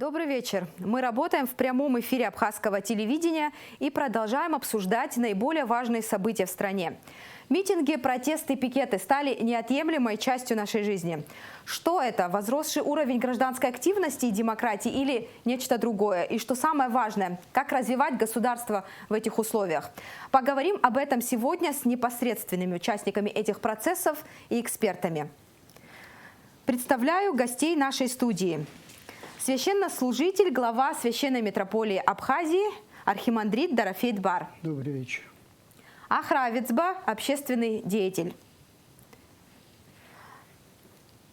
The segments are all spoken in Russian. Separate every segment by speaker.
Speaker 1: Добрый вечер. Мы работаем в прямом эфире абхазского телевидения и продолжаем обсуждать наиболее важные события в стране. Митинги, протесты, пикеты стали неотъемлемой частью нашей жизни. Что это? Возросший уровень гражданской активности и демократии или нечто другое? И что самое важное, как развивать государство в этих условиях? Поговорим об этом сегодня с непосредственными участниками этих процессов и экспертами. Представляю гостей нашей студии. Священнослужитель, глава Священной митрополии Абхазии, архимандрит Дорофей Бар.
Speaker 2: Добрый вечер.
Speaker 1: Ахра Авицба, общественный деятель.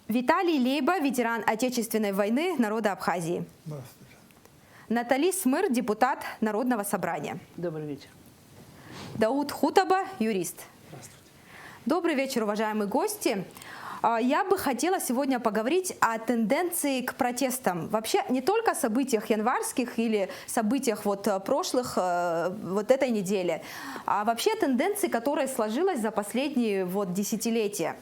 Speaker 1: Виталий Лейба, ветеран Отечественной войны народа Абхазии.
Speaker 2: Здравствуйте.
Speaker 1: Натали Смыр, депутат Народного собрания.
Speaker 3: Добрый вечер.
Speaker 1: Дауд Хутаба, юрист.
Speaker 2: Здравствуйте.
Speaker 1: Добрый вечер, уважаемые гости. Я бы хотела сегодня поговорить о тенденции к протестам. Вообще не только о событиях январских или событиях прошлых, этой недели, а вообще о тенденции, которая сложилась за последние десятилетия.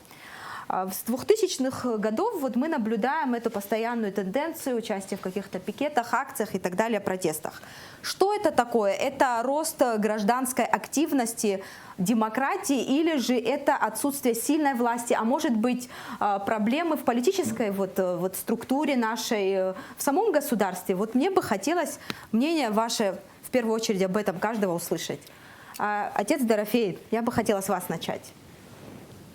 Speaker 1: С 2000-х годов мы наблюдаем эту постоянную тенденцию участия в каких-то пикетах, акциях и так далее, протестах. Что это такое? Это рост гражданской активности, демократии или же это отсутствие сильной власти, а может быть проблемы в политической структуре нашей, в самом государстве? Мне бы хотелось мнение ваше в первую очередь об этом каждого услышать. Отец Дорофей, я бы хотела с вас начать.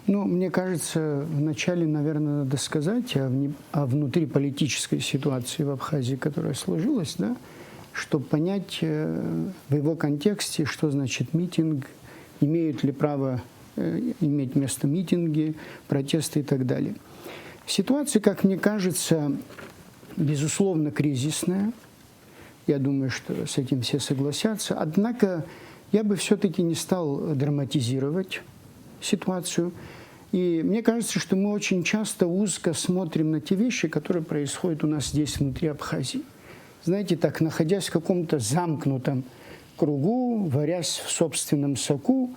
Speaker 2: Мне кажется, вначале, наверное, надо сказать о внутриполитической ситуации в Абхазии, которая сложилась, да, чтобы понять в его контексте, что значит митинг, имеют ли право иметь место митинги, протесты и так далее. Ситуация, как мне кажется, безусловно, кризисная. Я думаю, что с этим все согласятся. Однако я бы все-таки не стал драматизировать ситуацию. И мне кажется, что мы очень часто узко смотрим на те вещи, которые происходят у нас здесь, внутри Абхазии. Знаете, так, находясь в каком-то замкнутом кругу, варясь в собственном соку.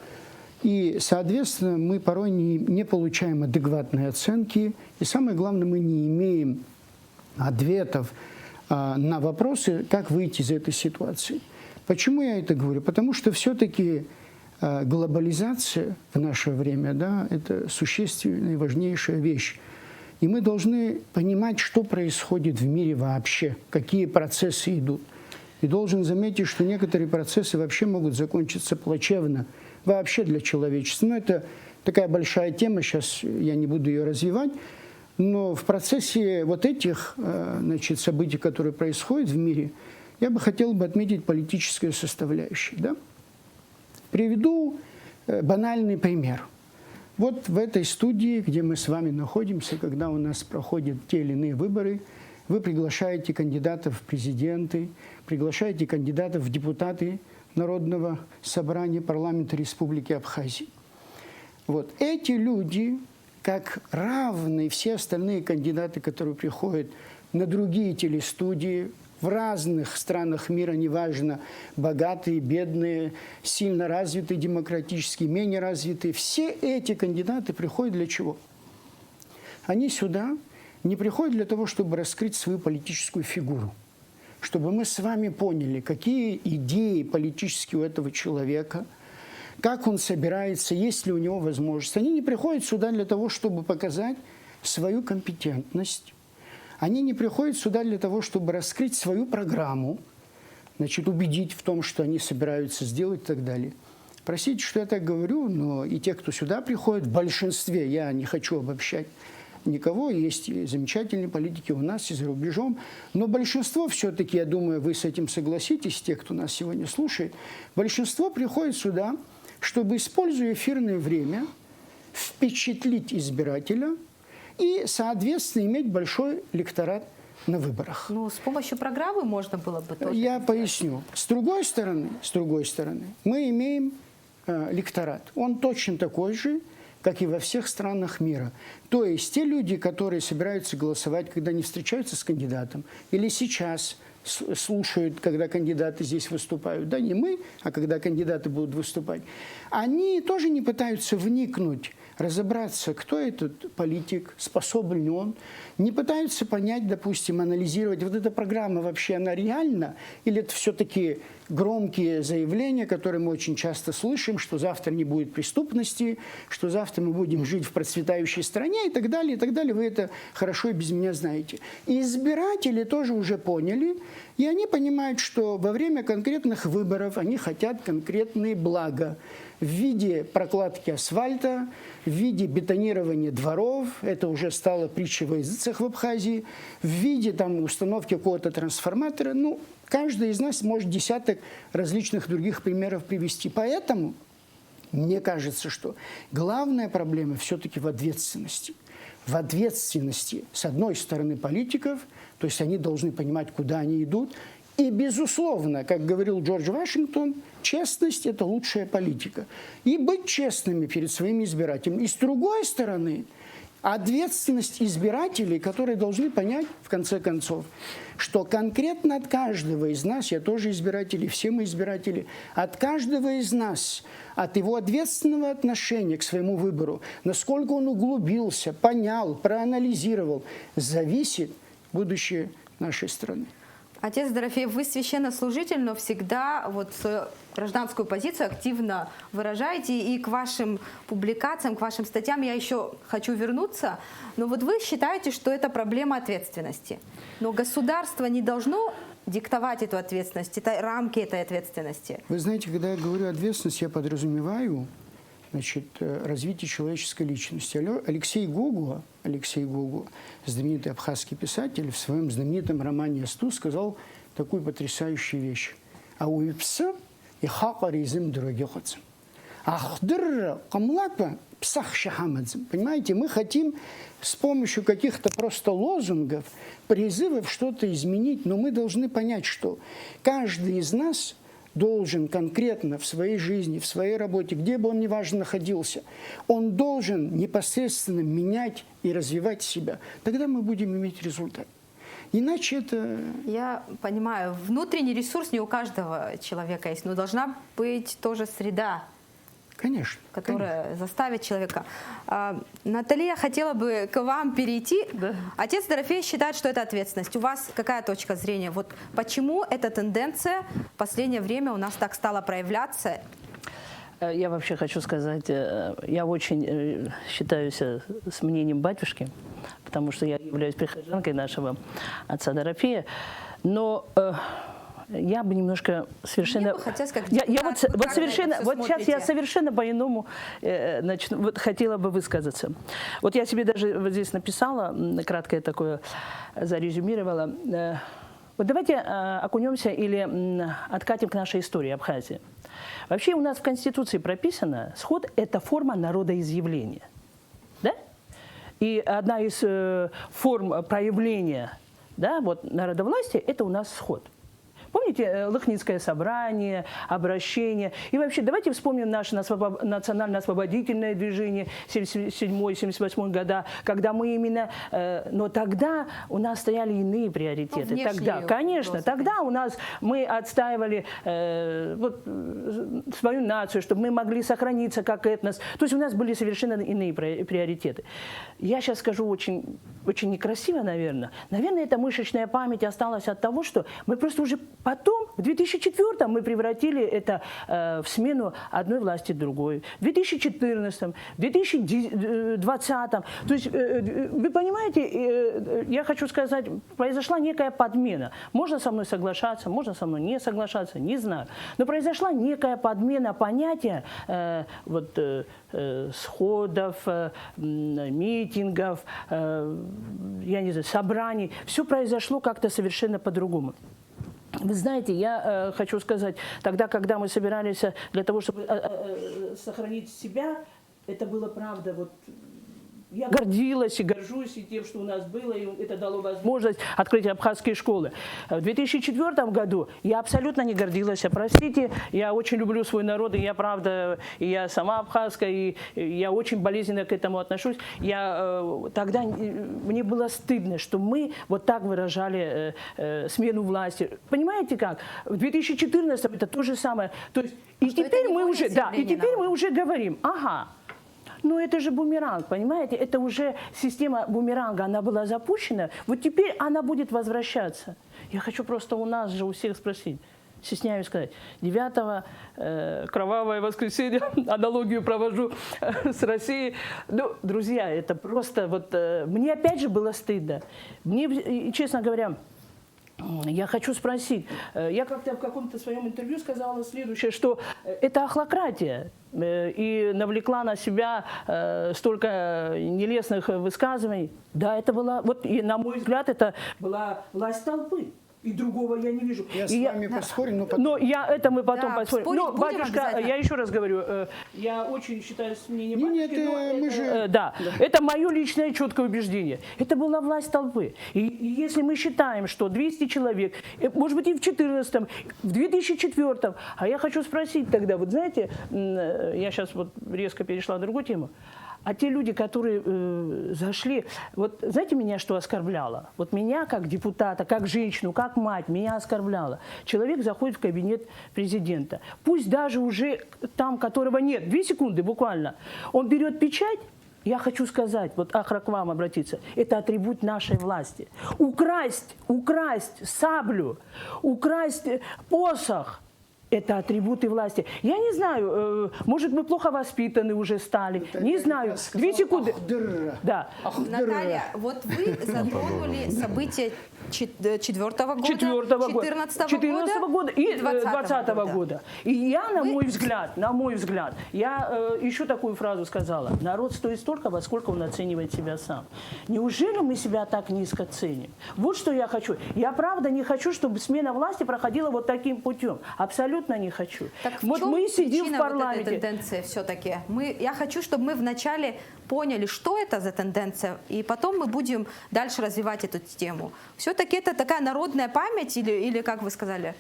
Speaker 2: И, соответственно, мы порой не получаем адекватной оценки. И самое главное, мы не имеем ответов на вопросы, как выйти из этой ситуации. Почему я это говорю? Потому что все-таки глобализация в наше время, да, это существенная и важнейшая вещь. И мы должны понимать, что происходит в мире вообще, какие процессы идут. И должен заметить, что некоторые процессы вообще могут закончиться плачевно вообще для человечества. Это такая большая тема, сейчас я не буду ее развивать. Но в процессе этих событий, которые происходят в мире, я бы хотел отметить политическую составляющую. Да? Приведу банальный пример. В этой студии, где мы с вами находимся, когда у нас проходят те или иные выборы, вы приглашаете кандидатов в президенты, приглашаете кандидатов в депутаты Народного собрания парламента Республики Абхазия. Эти люди, как равные все остальные кандидаты, которые приходят на другие телестудии, в разных странах мира, неважно, богатые, бедные, сильно развитые, демократические, менее развитые, все эти кандидаты приходят для чего? Они сюда не приходят для того, чтобы раскрыть свою политическую фигуру, чтобы мы с вами поняли, какие идеи политические у этого человека, как он собирается, есть ли у него возможность. Они не приходят сюда для того, чтобы показать свою компетентность. Они не приходят сюда для того, чтобы раскрыть свою программу, убедить в том, что они собираются сделать и так далее. Простите, что я так говорю, но и те, кто сюда приходит, в большинстве, я не хочу обобщать никого, есть замечательные политики у нас и за рубежом, но большинство все-таки, я думаю, вы с этим согласитесь, те, кто нас сегодня слушает, большинство приходит сюда, чтобы, используя эфирное время, впечатлить избирателя и, соответственно, иметь большой электорат на выборах.
Speaker 1: С помощью программы можно было бы тоже.
Speaker 2: Я поясню. С другой стороны, мы имеем электорат. Он точно такой же, как и во всех странах мира. То есть те люди, которые собираются голосовать, когда они встречаются с кандидатом, или сейчас слушают, когда кандидаты здесь выступают. Да, не мы, а когда кандидаты будут выступать. Они тоже не пытаются вникнуть, разобраться, кто этот политик, способен ли он. Не пытаются понять, допустим, анализировать, вот эта программа вообще, она реальна? Или это все-таки громкие заявления, которые мы очень часто слышим, что завтра не будет преступности, что завтра мы будем жить в процветающей стране и так далее, и так далее. Вы это хорошо и без меня знаете. И избиратели тоже уже поняли, и они понимают, что во время конкретных выборов они хотят конкретные блага в виде прокладки асфальта, в виде бетонирования дворов, это уже стало притчей во языцах в Абхазии, в виде там, установки какого-то трансформатора. Ну, каждый из нас может десяток различных других примеров привести. Поэтому мне кажется, что главная проблема все-таки в ответственности. В ответственности, с одной стороны, политиков, то есть они должны понимать, куда они идут, и, безусловно, как говорил Джордж Вашингтон, честность – это лучшая политика. И быть честными перед своими избирателями. И с другой стороны, ответственность избирателей, которые должны понять, в конце концов, что конкретно от каждого из нас, я тоже избиратель, и все мы избиратели, от каждого из нас, от его ответственного отношения к своему выбору, насколько он углубился, понял, проанализировал, зависит будущее нашей страны.
Speaker 1: Отец Дорофеев, вы священнослужитель, но всегда вот свою гражданскую позицию активно выражаете, и к вашим публикациям, к вашим статьям я еще хочу вернуться. Но вот вы считаете, что это проблема ответственности. Но государство не должно диктовать эту ответственность, это рамки этой ответственности.
Speaker 2: Вы знаете, когда я говорю ответственность, я подразумеваю, значит, развитие человеческой личности. Алексей Гогуа, знаменитый абхазский писатель, в своем знаменитом романе «Асту» сказал такую потрясающую вещь. «Ауипса и хакаризм дорогихотцем». «Ахдыр камлапа псах шахамадзм». Понимаете, мы хотим с помощью каких-то просто лозунгов, призывов что-то изменить, но мы должны понять, что каждый из нас должен конкретно в своей жизни, в своей работе, где бы он ни важно находился, он должен непосредственно менять и развивать себя. Тогда мы будем иметь результат. Иначе это...
Speaker 1: Я понимаю, внутренний ресурс не у каждого человека есть, но должна быть тоже среда,
Speaker 2: конечно,
Speaker 1: которая заставит человека. Наталья, я хотела бы к вам перейти.
Speaker 3: Да.
Speaker 1: Отец Дорофей считает, что это ответственность. У вас какая точка зрения? Вот почему эта тенденция в последнее время у нас так стала проявляться?
Speaker 3: Я вообще хочу сказать, я очень считаюсь с мнением батюшки, потому что я являюсь прихожанкой нашего отца Дорофея, но я бы немножко совершенно...
Speaker 1: Мне бы хотелось, как
Speaker 3: сейчас я совершенно по-иному вот хотела бы высказаться. Вот я себе даже вот здесь написала, краткое такое зарезюмировала. Вот давайте окунемся или откатим к нашей истории Абхазии. Вообще у нас в Конституции прописано, сход – это форма народоизъявления. Да? И одна из форм проявления, да, вот, народовластия – это у нас сход. Помните Лыхнинское собрание, обращение? И вообще, давайте вспомним наше национально-освободительное движение 1977-1978 года, когда мы именно... но тогда у нас стояли иные приоритеты.
Speaker 1: Ну,
Speaker 3: тогда, конечно,
Speaker 1: вопросы.
Speaker 3: тогда у нас мы отстаивали свою нацию, чтобы мы могли сохраниться как этнос. То есть у нас были совершенно иные приоритеты. Я сейчас скажу очень, очень некрасиво, наверное. Наверное, эта мышечная память осталась от того, что мы просто уже потом, в 2004-м, мы превратили это в смену одной власти другой. В 2014-м, в 2020-м. То есть, вы понимаете, я хочу сказать, произошла некая подмена. Можно со мной соглашаться, можно со мной не соглашаться, не знаю. Но произошла некая подмена понятия сходов, митингов, я не знаю, собраний. Все произошло как-то совершенно по-другому. Вы знаете, я хочу сказать, тогда, когда мы собирались для того, чтобы сохранить себя, это было, правда, вот Я гордилась и горжусь и тем, что у нас было, и это дало возможность открыть абхазские школы. В 2004 году я абсолютно не гордилась, простите, я очень люблю свой народ, и я правда, и я сама абхазка, и я очень болезненно к этому отношусь. Тогда мне было стыдно, что мы вот так выражали смену власти. Понимаете как? В 2014 это то же самое. То есть, и теперь мы уже, да, и теперь мы уже говорим, ага. Но это же бумеранг, понимаете? Это уже система бумеранга, она была запущена, вот теперь она будет возвращаться. Я хочу просто у нас же у всех спросить, стесняюсь сказать, 9 кровавое воскресенье, аналогию провожу с Россией. Ну, друзья, это просто вот, мне опять же было стыдно. Мне, честно говоря, я хочу спросить, я как-то в каком-то своем интервью сказала следующее, что это ахлократия и навлекла на себя столько нелестных высказываний. Да, это была, вот, и, на мой взгляд, это была власть толпы. И другого я не вижу.
Speaker 2: Я с вами поспорю, но потом...
Speaker 3: Но это мы потом поспорим. Но, батюшка, я еще раз говорю, я очень считаю с мнением батюшки, да, это мое личное четкое убеждение. Это была власть толпы. И если мы считаем, что 200 человек, может быть и в 2014, в 2004, а я хочу спросить тогда, вот знаете, я сейчас вот резко перешла на другую тему, а те люди, которые зашли, вот знаете, меня что оскорбляло? Вот меня как депутата, как женщину, как мать, меня оскорбляло. Человек заходит в кабинет президента, пусть даже уже там, которого нет, 2 секунды буквально, он берет печать. Я хочу сказать, вот Ахра к вам обратиться, это атрибут нашей власти. Украсть саблю, украсть посох. Это атрибуты власти. Я не знаю, может, мы плохо воспитаны уже стали. Не знаю. 2 секунды. Да.
Speaker 1: Наталья, вот вы затронули события 2004 года, 2014 года
Speaker 3: и 2020 года. И я, на мой взгляд, я еще такую фразу сказала. Народ стоит столько, во сколько он оценивает себя сам. Неужели мы себя так низко ценим? Вот что я хочу. Я правда не хочу, чтобы смена власти проходила вот таким путем. Абсолютно не хочу.
Speaker 1: Так
Speaker 3: вот мы сидим в парламенте.
Speaker 1: Вот этой тенденции все-таки? Я хочу, чтобы мы вначале поняли, что это за тенденция, и потом мы будем дальше развивать эту тему. Все-таки это такая народная память или как вы сказали?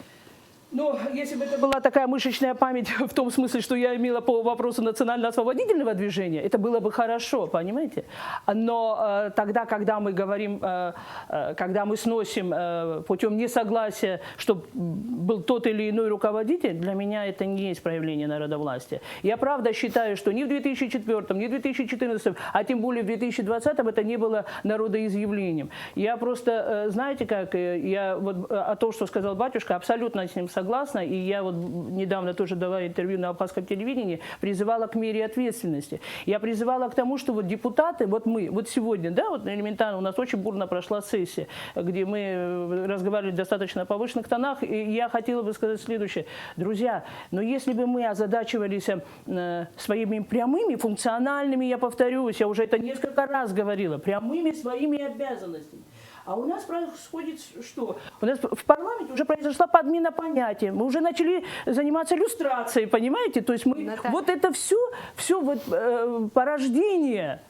Speaker 3: Ну, если бы это была такая мышечная память в том смысле, что я имела по вопросу национально-освободительного движения, это было бы хорошо, понимаете? Но тогда, когда мы говорим, когда мы сносим путем несогласия, чтобы был тот или иной руководитель, для меня это не есть проявление народовластия. Я правда считаю, что ни в 2004, ни в 2014, а тем более в 2020 это не было народоизъявлением. Я просто, знаете как, я вот о том, что сказал батюшка, абсолютно с ним согласна, и я вот недавно тоже давая интервью на абхазском телевидении, призывала к мере ответственности. Я призывала к тому, что вот депутаты, вот мы, вот сегодня, да, вот элементарно у нас очень бурно прошла сессия, где мы разговаривали в достаточно повышенных тонах, и я хотела бы сказать следующее. Друзья, но если бы мы озадачивались своими прямыми, функциональными, я повторюсь, я уже это несколько раз говорила, прямыми своими обязанностями, а у нас происходит что? У нас в парламенте уже произошла подмена понятия. Мы уже начали заниматься люстрацией, понимаете? То есть мы вот это все вот, порождение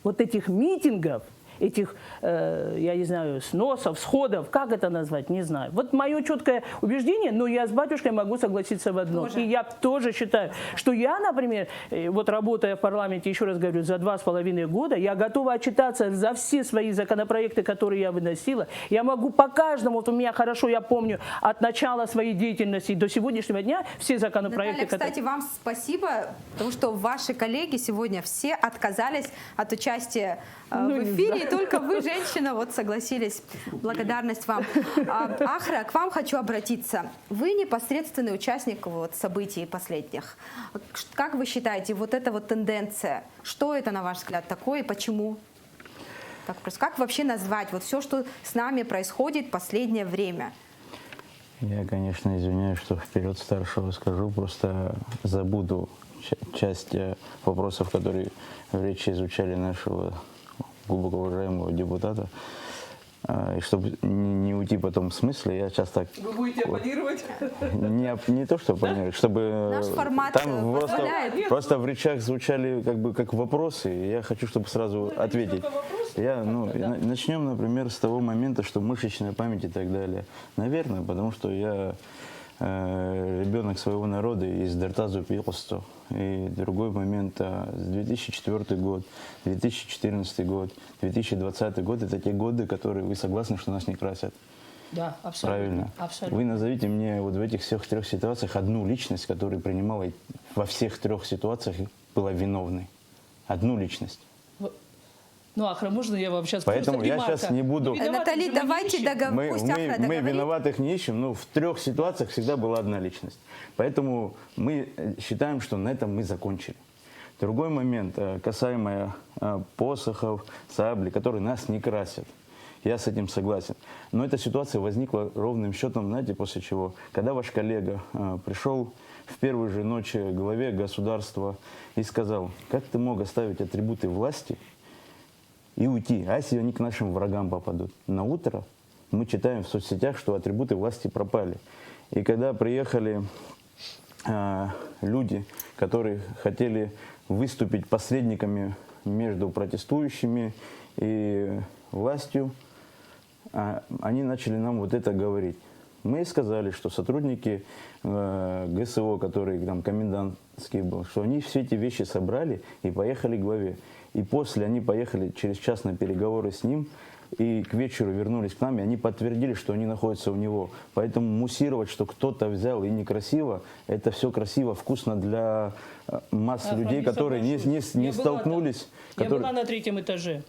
Speaker 3: вот этих митингов, этих, я не знаю, сносов, сходов, как это назвать, не знаю. Вот мое четкое убеждение, но я с батюшкой могу согласиться в одном. И я тоже считаю, что я, например, вот работая в парламенте, еще раз говорю, за 2,5 года, я готова отчитаться за все свои законопроекты, которые я выносила. Я могу по каждому, вот у меня хорошо, я помню, от начала своей деятельности до сегодняшнего дня все законопроекты.
Speaker 1: Наталья, кстати, вам спасибо, потому что ваши коллеги сегодня все отказались от участия в эфире, и только вы, женщина, вот согласились. Благодарность вам. Ахра, к вам хочу обратиться. Вы непосредственный участник вот событий последних. Как вы считаете, вот эта вот тенденция, что это, на ваш взгляд, такое и почему? Как вообще назвать вот все, что с нами происходит в последнее время?
Speaker 4: Я, конечно, извиняюсь, что вперед старшего скажу, просто забуду часть вопросов, которые в речи звучали нашего глубоко уважаемого депутата. И чтобы не уйти потом в смысле, я сейчас так...
Speaker 3: Вы будете оппонировать?
Speaker 4: Не то, что оппонировать, чтобы...
Speaker 1: Наш формат
Speaker 4: там
Speaker 1: позволяет.
Speaker 4: просто в речах звучали как бы как вопросы, и я хочу, чтобы сразу ответить. Начнем, например, с того момента, что мышечная память и так далее. Наверное, потому что я ребенок своего народа из Дертазу Пилосто. И другой момент, с 2004 год, 2014 год, 2020 год, это те годы, которые вы согласны, что нас не красят.
Speaker 3: Да, абсолютно.
Speaker 4: Правильно.
Speaker 3: Абсолютно.
Speaker 4: Вы назовите мне вот в этих всех трех ситуациях одну личность, которая принимала во всех трех ситуациях была виновной. Одну личность.
Speaker 3: Ну, Ахра, можно я вам сейчас
Speaker 4: Поэтому
Speaker 3: просто
Speaker 4: я
Speaker 3: ремарка?
Speaker 4: сейчас не буду...
Speaker 1: Натали, давайте договоримся. Пусть Ахра
Speaker 4: Мы
Speaker 1: договорит.
Speaker 4: виноватых не ищем, но в трех ситуациях всегда была одна личность. Поэтому мы считаем, что на этом мы закончили. Другой момент, касаемо посохов, сабли, которые нас не красят. Я с этим согласен. Но эта ситуация возникла ровным счетом, знаете, после чего? Когда ваш коллега пришел в первую же ночь к главе государства и сказал, как ты мог оставить атрибуты власти и уйти, а если они к нашим врагам попадут? На утро мы читаем в соцсетях, что атрибуты власти пропали. И когда приехали люди, которые хотели выступить посредниками между протестующими и властью, они начали нам вот это говорить. Мы сказали, что сотрудники ГСО, которые там комендантские были, что они все эти вещи собрали и поехали к главе. И после они поехали через час на переговоры с ним, и к вечеру вернулись к нам, и они подтвердили, что они находятся у него. Поэтому муссировать, что кто-то взял и некрасиво, это все красиво, вкусно для масс людей, которые не столкнулись.
Speaker 3: Я была на 3-м этаже.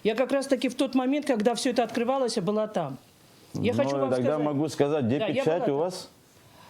Speaker 3: Я как раз таки в тот момент, когда все это открывалось, я была там. Я хочу вам
Speaker 4: тогда
Speaker 3: сказать...
Speaker 4: могу сказать, где печать у вас?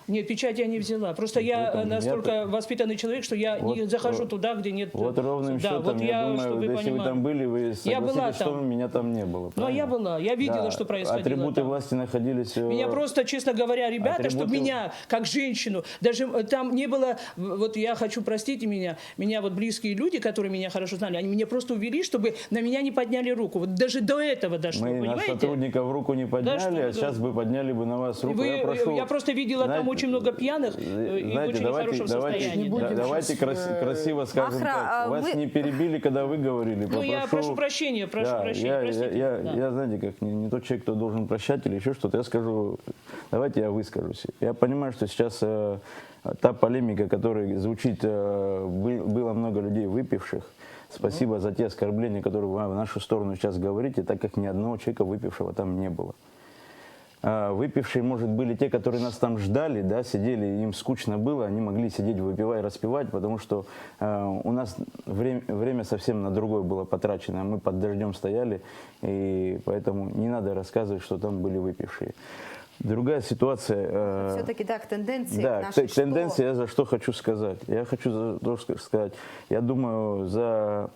Speaker 3: Нет, печать я не взяла. Просто я настолько воспитанный человек, что я не захожу туда, где нет...
Speaker 4: Вот ровным счетом, я думаю, если вы там были, вы согласитесь, что меня там не было.
Speaker 3: Но я была, я видела, что происходило.
Speaker 4: Атрибуты власти находились...
Speaker 3: Меня просто, честно говоря, ребята, чтобы меня, как женщину, даже там не было... Вот я хочу, простите меня вот близкие люди, которые меня хорошо знали, они меня просто увели, чтобы на меня не подняли руку. Вот даже до этого дошло,
Speaker 4: мы
Speaker 3: понимаете?
Speaker 4: на сотрудников руку не подняли, а сейчас бы подняли бы на вас руку.
Speaker 3: Я просто видела там очень много пьяных и в очень нехорошем состоянии.
Speaker 4: Давайте красиво скажем так. Вас не перебили, когда вы говорили.
Speaker 3: Ну, я прошу прощения, простите.
Speaker 4: Я, знаете, как не тот человек, кто должен прощать или еще что-то. Я скажу, давайте я выскажусь. Я понимаю, что сейчас та полемика, которая звучит, было много людей выпивших. Спасибо за те оскорбления, которые вы в нашу сторону сейчас говорите, так как ни одного человека выпившего там не было. Выпившие, может, были те, которые нас там ждали, да, сидели, им скучно было, они могли сидеть, выпивать, распивать, потому что у нас время совсем на другое было потрачено. Мы под дождем стояли, и поэтому не надо рассказывать, что там были выпившие. Другая ситуация...
Speaker 1: Все-таки, да, к тенденции
Speaker 4: к тенденции я за что хочу сказать. Я хочу сказать, я думаю, за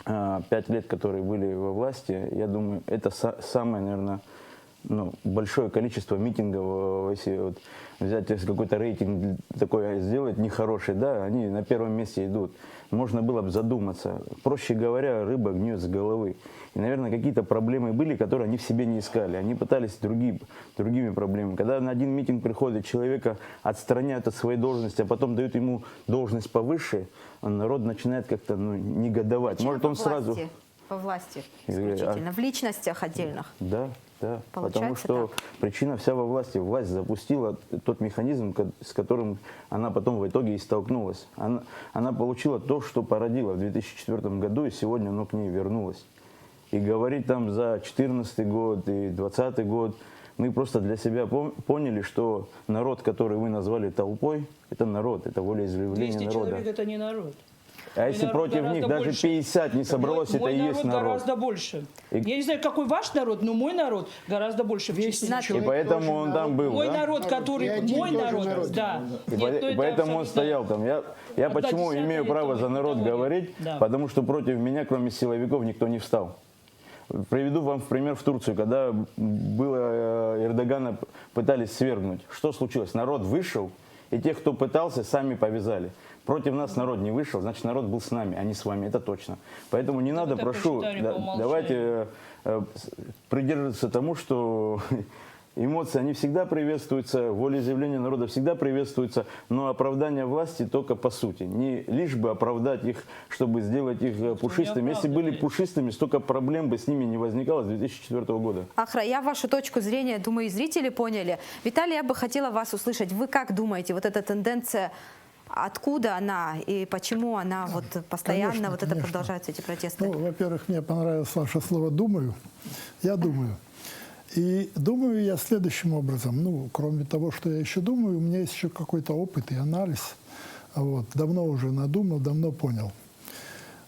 Speaker 4: 5 лет, которые были во власти, я думаю, это самое, наверное, большое количество митингов, если вот взять какой-то рейтинг такой сделать нехороший, да, они на первом месте идут. Можно было бы задуматься. Проще говоря, рыба гниет с головы. И, наверное, какие-то проблемы были, которые они в себе не искали. Они пытались другими проблемами. Когда на один митинг приходит, человека отстраняют от своей должности, а потом дают ему должность повыше, народ начинает как-то негодовать.
Speaker 1: Почему
Speaker 4: может, он сразу...
Speaker 1: По власти исключительно, в личностях отдельных.
Speaker 4: Да, потому
Speaker 1: Получается
Speaker 4: что
Speaker 1: так.
Speaker 4: причина вся во власти. Власть запустила тот механизм, с которым она потом в итоге и столкнулась. Она получила то, что породила в 2004 году, и сегодня оно к ней вернулось. И говорить там за 2014 год и 2020 год, мы просто для себя поняли, что народ, который вы назвали толпой, это народ, это волеизъявление
Speaker 3: 200
Speaker 4: народа.
Speaker 3: человек это не народ.
Speaker 4: А если против них даже
Speaker 3: больше.
Speaker 4: 50 не собралось, это и есть народ.
Speaker 3: Гораздо больше. Я не знаю, какой ваш народ, но мой народ гораздо больше в численности.
Speaker 4: И поэтому он там был.
Speaker 3: Мой
Speaker 4: да?
Speaker 3: народ, который... Мой народ, да.
Speaker 4: И поэтому он стоял там. Я почему имею право за народ говорить?
Speaker 3: Да.
Speaker 4: Потому что против меня, кроме силовиков, никто не встал. Приведу вам в пример в Турцию, когда было Эрдогана пытались свергнуть. Что случилось? Народ вышел И тех, кто пытался, сами повязали. Против нас народ не вышел, значит, народ был с нами, а не с вами, это точно. Поэтому не надо, прошу, давайте придерживаться тому, что эмоции, они всегда приветствуются, волеизъявление народа всегда приветствуется, но оправдание власти только по сути. Не лишь бы оправдать их, чтобы сделать их пушистыми. Если были пушистыми, столько проблем бы с ними не возникало с 2004 года.
Speaker 1: Ахра, я вашу точку зрения, думаю, и зрители поняли. Виталий, я бы хотела вас услышать. Вы как думаете, вот эта тенденция, откуда она и почему она вот постоянно,
Speaker 5: конечно,
Speaker 1: вот это продолжаются, эти протесты?
Speaker 5: Ну, во-первых, мне понравилось ваше слово «думаю». Я думаю. И думаю я следующим образом. Ну, кроме того, что я еще думаю, у меня есть еще какой-то опыт и анализ. Вот. Давно уже надумал, давно понял.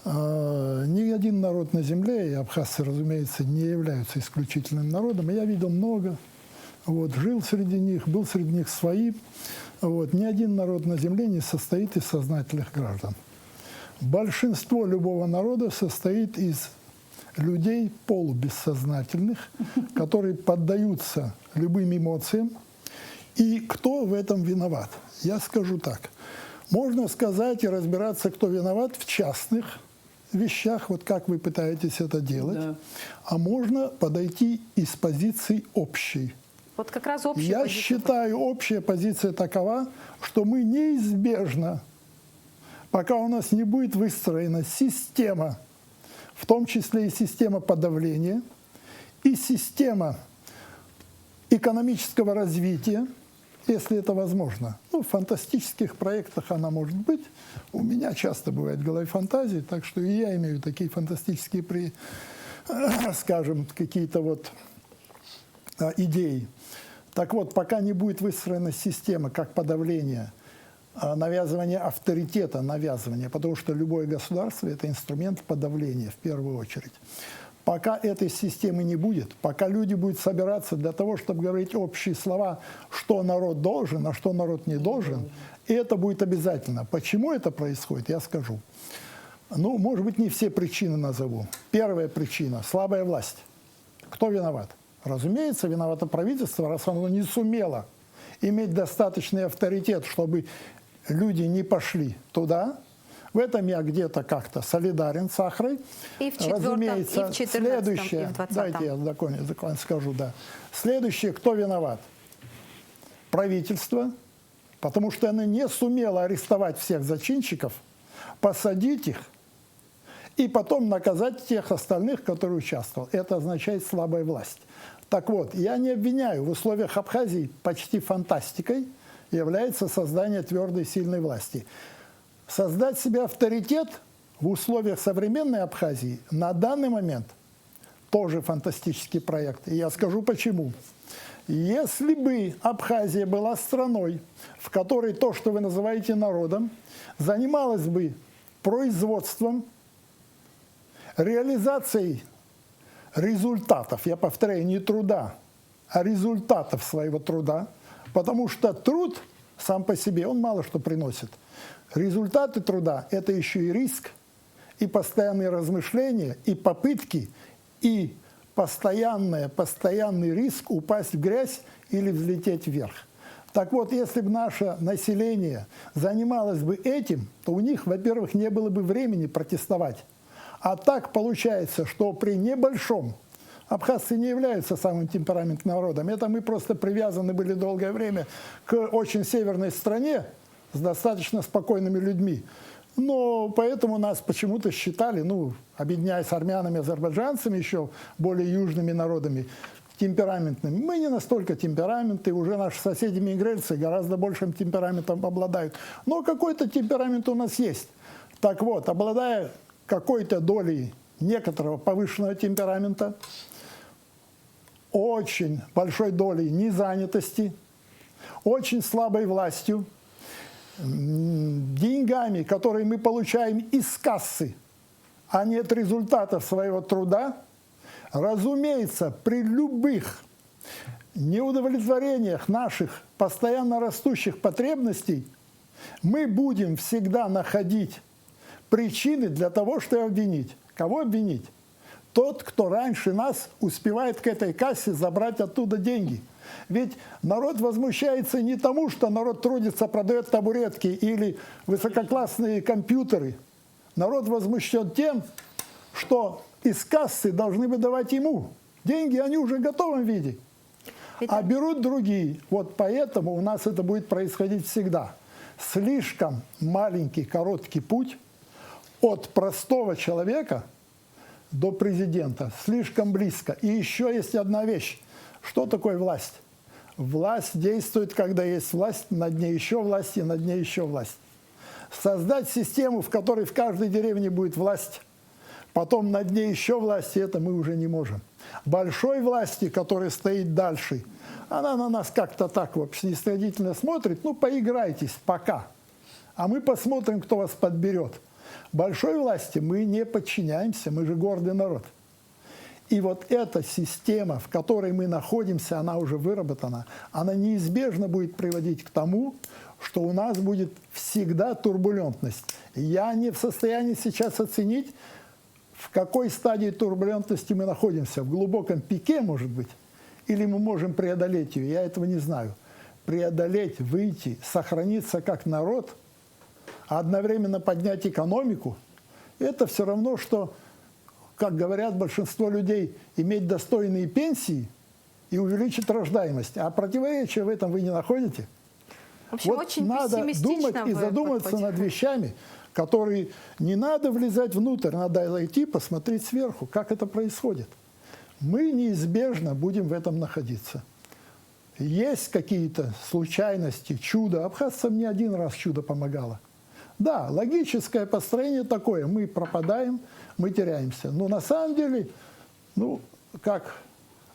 Speaker 5: Ни один народ на земле, и абхазцы, разумеется, не являются исключительным народом. Я видел много, вот, жил среди них, был среди них своим. Вот. Ни один народ на земле не состоит из сознательных граждан. Большинство любого народа состоит из людей полубессознательных, которые поддаются любым эмоциям. И кто в этом виноват? Я скажу так. Можно сказать и разбираться, кто виноват в частных вещах, вот как вы пытаетесь это делать, да. А можно подойти из позиции общей.
Speaker 1: Вот как раз общая
Speaker 5: Я
Speaker 1: позиция.
Speaker 5: считаю, общая позиция такова, что мы неизбежно, пока у нас не будет выстроена система, в том числе и система подавления, и система экономического развития, если это возможно. Ну, в фантастических проектах она может быть. У меня часто бывает в голове фантазии, так что и я имею такие фантастические, скажем, какие-то вот идеи. Так вот, пока не будет выстроена система как подавление, навязывание авторитета, потому что любое государство – это инструмент подавления в первую очередь. Пока этой системы не будет, пока люди будут собираться для того, чтобы говорить общие слова, что народ должен, а что народ не должен, и это будет обязательно. Почему это происходит, я скажу. Ну, может быть, не все причины назову. Первая причина – слабая власть. Кто виноват? Разумеется, виновато правительство, раз оно не сумело иметь достаточный авторитет, чтобы люди не пошли туда. В этом я где-то как-то солидарен с Ахрой.
Speaker 1: И в 4-м,
Speaker 5: разумеется,
Speaker 1: и в 14-м,
Speaker 5: следующее,
Speaker 1: и в 20-м.
Speaker 5: дайте я скажу, да. Следующее, кто виноват? Правительство, потому что оно не сумело арестовать всех зачинщиков, посадить их и потом наказать тех остальных, которые участвовали. Это означает слабая власть. Так вот, я не обвиняю, в условиях Абхазии почти фантастикой является создание твердой сильной власти. Создать себе авторитет в условиях современной Абхазии на данный момент тоже фантастический проект. И я скажу почему. Если бы Абхазия была страной, в которой то, что вы называете народом, занималась бы производством, реализацией результатов, я повторяю, не труда, а результатов своего труда, потому что труд сам по себе, он мало что приносит. Результаты труда – это еще и риск, и постоянные размышления, и попытки, и постоянный риск упасть в грязь или взлететь вверх. Так вот, если бы наше население занималось бы этим, то у них, во-первых, не было бы времени протестовать. А так получается, что при небольшом, абхазцы не являются самым темпераментным народом, это мы просто привязаны были долгое время к очень северной стране с достаточно спокойными людьми. Но поэтому нас почему-то считали, ну, объединяясь с армянами, азербайджанцами, еще более южными народами, темпераментными. Мы не настолько темпераментные, уже наши соседи-мигрельцы гораздо большим темпераментом обладают. Но какой-то темперамент у нас есть. Так вот, обладая какой-то долей некоторого повышенного темперамента, очень большой долей незанятости, очень слабой властью, деньгами, которые мы получаем из кассы, а нет результатов своего труда, разумеется, при любых неудовлетворениях наших постоянно растущих потребностей мы будем всегда находить причины для того, чтобы обвинить. Кого обвинить? Тот, кто раньше нас успевает к этой кассе забрать оттуда деньги. Ведь народ возмущается не тому, что народ трудится, продает табуретки или высококлассные компьютеры. Народ возмущен тем, что из кассы должны выдавать ему. Деньги они уже в готовом виде, а берут другие. Вот поэтому у нас это будет происходить всегда. Слишком маленький, короткий путь от простого человека до президента. Слишком близко. И еще есть одна вещь. Что такое власть? Власть действует, когда есть власть, над ней еще власть и над ней еще власть. Создать систему, в которой в каждой деревне будет власть, потом над ней еще власть, это мы уже не можем. Большой власти, которая стоит дальше, она на нас как-то так вот снисходительно смотрит, ну поиграйтесь пока, а мы посмотрим, кто вас подберет. Большой власти мы не подчиняемся, мы же гордый народ. И вот эта система, в которой мы находимся, она уже выработана, она неизбежно будет приводить к тому, что у нас будет всегда турбулентность. Я не в состоянии сейчас оценить, в какой стадии турбулентности мы находимся. В глубоком пике, может быть, или мы можем преодолеть ее, я этого не знаю. Преодолеть, выйти, сохраниться как народ, а одновременно поднять экономику, это все равно, что, как говорят большинство людей, иметь достойные пенсии и увеличить рождаемость. А противоречия в этом вы не находите?
Speaker 1: В общем,
Speaker 5: вот
Speaker 1: очень
Speaker 5: надо думать и задуматься над вещами, которые не надо влезать внутрь, надо зайти, посмотреть сверху, как это происходит. Мы неизбежно будем в этом находиться. Есть какие-то случайности, чудо. Абхазцам не один раз чудо помогало. Да, логическое построение такое. Мы пропадаем, мы теряемся. Но на самом деле, ну, как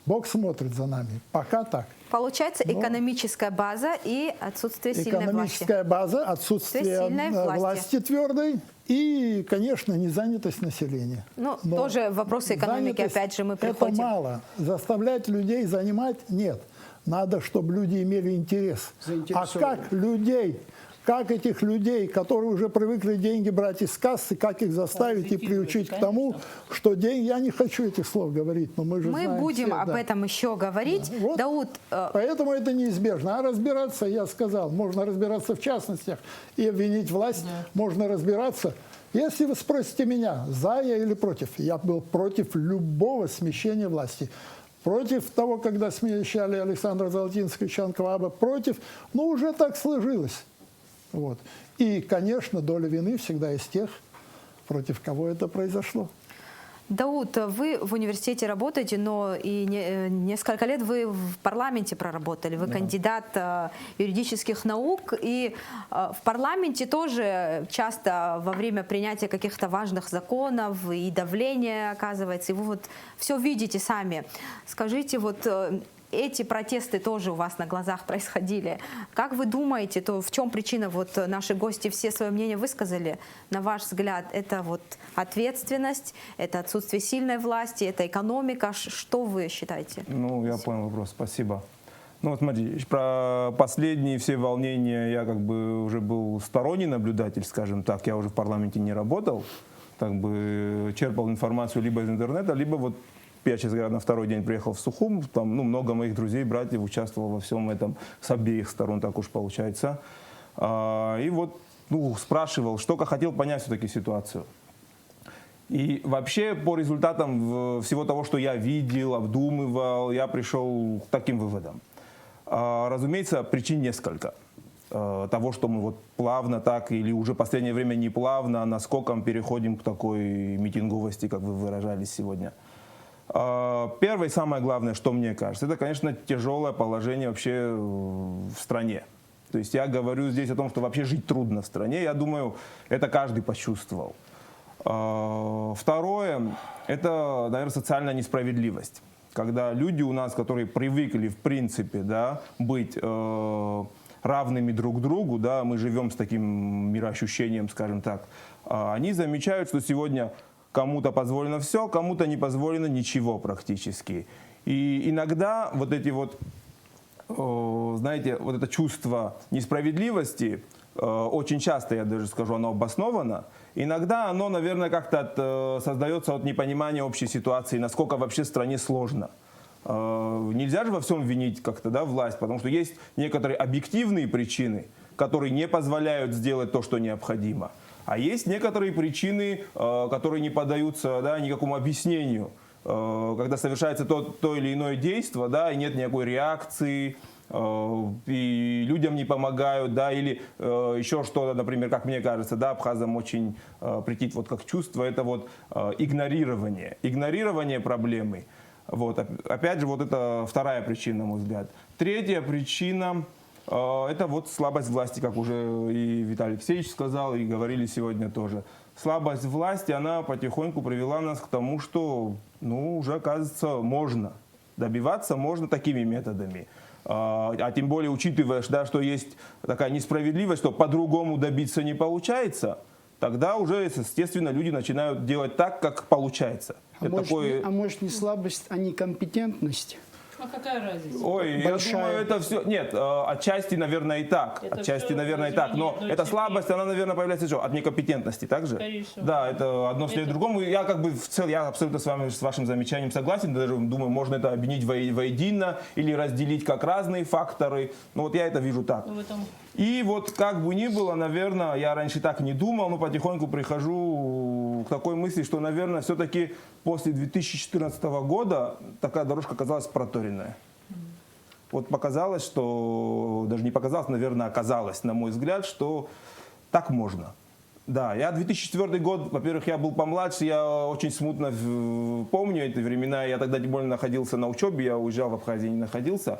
Speaker 5: Бог смотрит за нами. Пока так.
Speaker 1: Получается, экономическая база и отсутствие сильной власти.
Speaker 5: Экономическая база, отсутствие власти твердой и, конечно, незанятость населения.
Speaker 1: Ну, тоже вопросы экономики, опять же, мы приходим.
Speaker 5: Это мало. Заставлять людей занимать – нет. Надо, чтобы люди имели интерес. А как этих людей, которые уже привыкли деньги брать из кассы, как их заставить и приучить к тому, что деньги... Я не хочу этих слов говорить, но мы же знаем.
Speaker 1: Мы будем об этом еще говорить.
Speaker 5: Вот.
Speaker 1: Дауд,
Speaker 5: поэтому это неизбежно. А разбираться, я сказал, можно разбираться в частностях и обвинить власть, можно разбираться. Если вы спросите меня, за я или против, я был против любого смещения власти. Против того, когда смещали Александра Золотинского и Чанкваба, против, но уже так сложилось. Вот. И, конечно, доля вины всегда из тех, против кого это произошло.
Speaker 1: Дауд, вы в университете работаете, но и несколько лет вы в парламенте проработали. Вы кандидат юридических наук. И в парламенте тоже часто во время принятия каких-то важных законов и давления оказывается. И вы вот все видите сами. Скажите, вот... Эти протесты тоже у вас на глазах происходили. Как вы думаете, то в чем причина? Вот наши гости все свое мнение высказали. На ваш взгляд, это вот ответственность, это отсутствие сильной власти, это экономика. Что вы считаете?
Speaker 6: Ну, я понял вопрос. Спасибо. Ну, вот смотри, про последние все волнения я как бы уже был сторонний наблюдатель, скажем так. Я уже в парламенте не работал. Так бы черпал информацию либо из интернета, либо вот я, честно говоря, на второй день приехал в Сухум, там много моих друзей, братьев участвовало во всем этом с обеих сторон, так уж получается. И вот спрашивал, что хотел понять все-таки ситуацию. И вообще по результатам всего того, что я видел, обдумывал, я пришел к таким выводам. Разумеется, причин несколько. Того, что мы вот плавно так или уже в последнее время не плавно, наскоком переходим к такой митинговости, как вы выражались сегодня. Первое и самое главное, что мне кажется, это, конечно, тяжелое положение вообще в стране. То есть я говорю здесь о том, что вообще жить трудно в стране. Я думаю, это каждый почувствовал. Второе, это, наверное, социальная несправедливость. Когда люди у нас, которые привыкли, в принципе, да, быть равными друг другу, да, мы живем с таким мироощущением, скажем так, они замечают, что сегодня... Кому-то позволено все, кому-то не позволено ничего практически. И иногда вот эти вот, знаете, вот это чувство несправедливости, очень часто, я даже скажу, оно обосновано. Иногда оно, наверное, как-то создается от непонимания общей ситуации, насколько вообще стране сложно. нельзя же во всем винить как-то, да, власть, потому что есть некоторые объективные причины, которые не позволяют сделать то, что необходимо. А есть некоторые причины, которые не поддаются, да, никакому объяснению. Когда совершается то или иное действие, да, и нет никакой реакции, и людям не помогают, да, или еще что-то, например, как мне кажется, да, абхазам очень претит вот как чувство, это вот игнорирование проблемы. Вот. Опять же, вот это вторая причина, на мой взгляд. Третья причина – это вот слабость власти, как уже и Виталий Алексеевич сказал, и говорили сегодня тоже. Слабость власти, она потихоньку привела нас к тому, что, ну, уже, оказывается, можно. Добиваться можно такими методами. А тем более, учитывая, да, что есть такая несправедливость, что по-другому добиться не получается, тогда уже, естественно, люди начинают делать так, как получается.
Speaker 2: Может не слабость, а некомпетентность?
Speaker 3: А какая разница?
Speaker 6: Ой,
Speaker 2: Большая.
Speaker 6: я думаю, это все... Нет, отчасти, наверное, и так.
Speaker 3: Это
Speaker 6: Отчасти,
Speaker 3: всё
Speaker 6: наверное, и так. Но
Speaker 3: разумение,
Speaker 6: эта
Speaker 3: но
Speaker 6: слабость, она, наверное, появляется что? От некомпетентности, так же?
Speaker 3: Скорее всего.
Speaker 6: Да, это одно следует другому. Я как бы в целом, я абсолютно с вашим замечанием согласен. Даже думаю, можно это объединить воедино или разделить как разные факторы. Но вот я это вижу так.
Speaker 3: В этом...
Speaker 6: И вот как бы ни было, наверное, я раньше так не думал, но потихоньку прихожу к такой мысли, что, наверное, все-таки после 2014 года такая дорожка оказалась проторенная. Вот показалось, что, даже не показалось, наверное, оказалось, на мой взгляд, что так можно. Да, я 2004 год, во-первых, я был помладше, я очень смутно помню эти времена, я тогда тем более находился на учебе, я уезжал в Абхазию, не находился.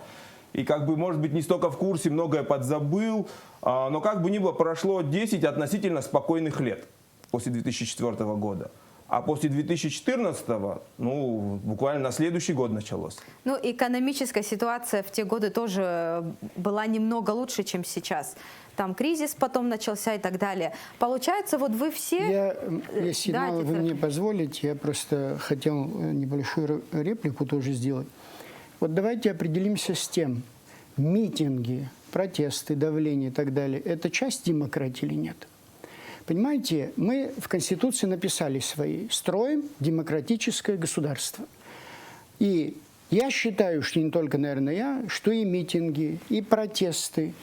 Speaker 6: И как бы, может быть, не столько в курсе, многое подзабыл, но как бы ни было, прошло 10 относительно спокойных лет после 2004 года. А после 2014-го, ну, буквально на следующий год началось.
Speaker 1: Ну, экономическая ситуация в те годы тоже была немного лучше, чем сейчас. Там кризис потом начался и так далее. Получается, вот вы все...
Speaker 2: Если
Speaker 1: Да,
Speaker 2: вы мне позволите, я просто хотел небольшую реплику тоже сделать. Вот давайте определимся с тем, митинги, протесты, давление и так далее, это часть демократии или нет? Понимаете, мы в Конституции написали своей: строим демократическое государство. И я считаю, что не только, наверное, я, что и митинги, и протесты,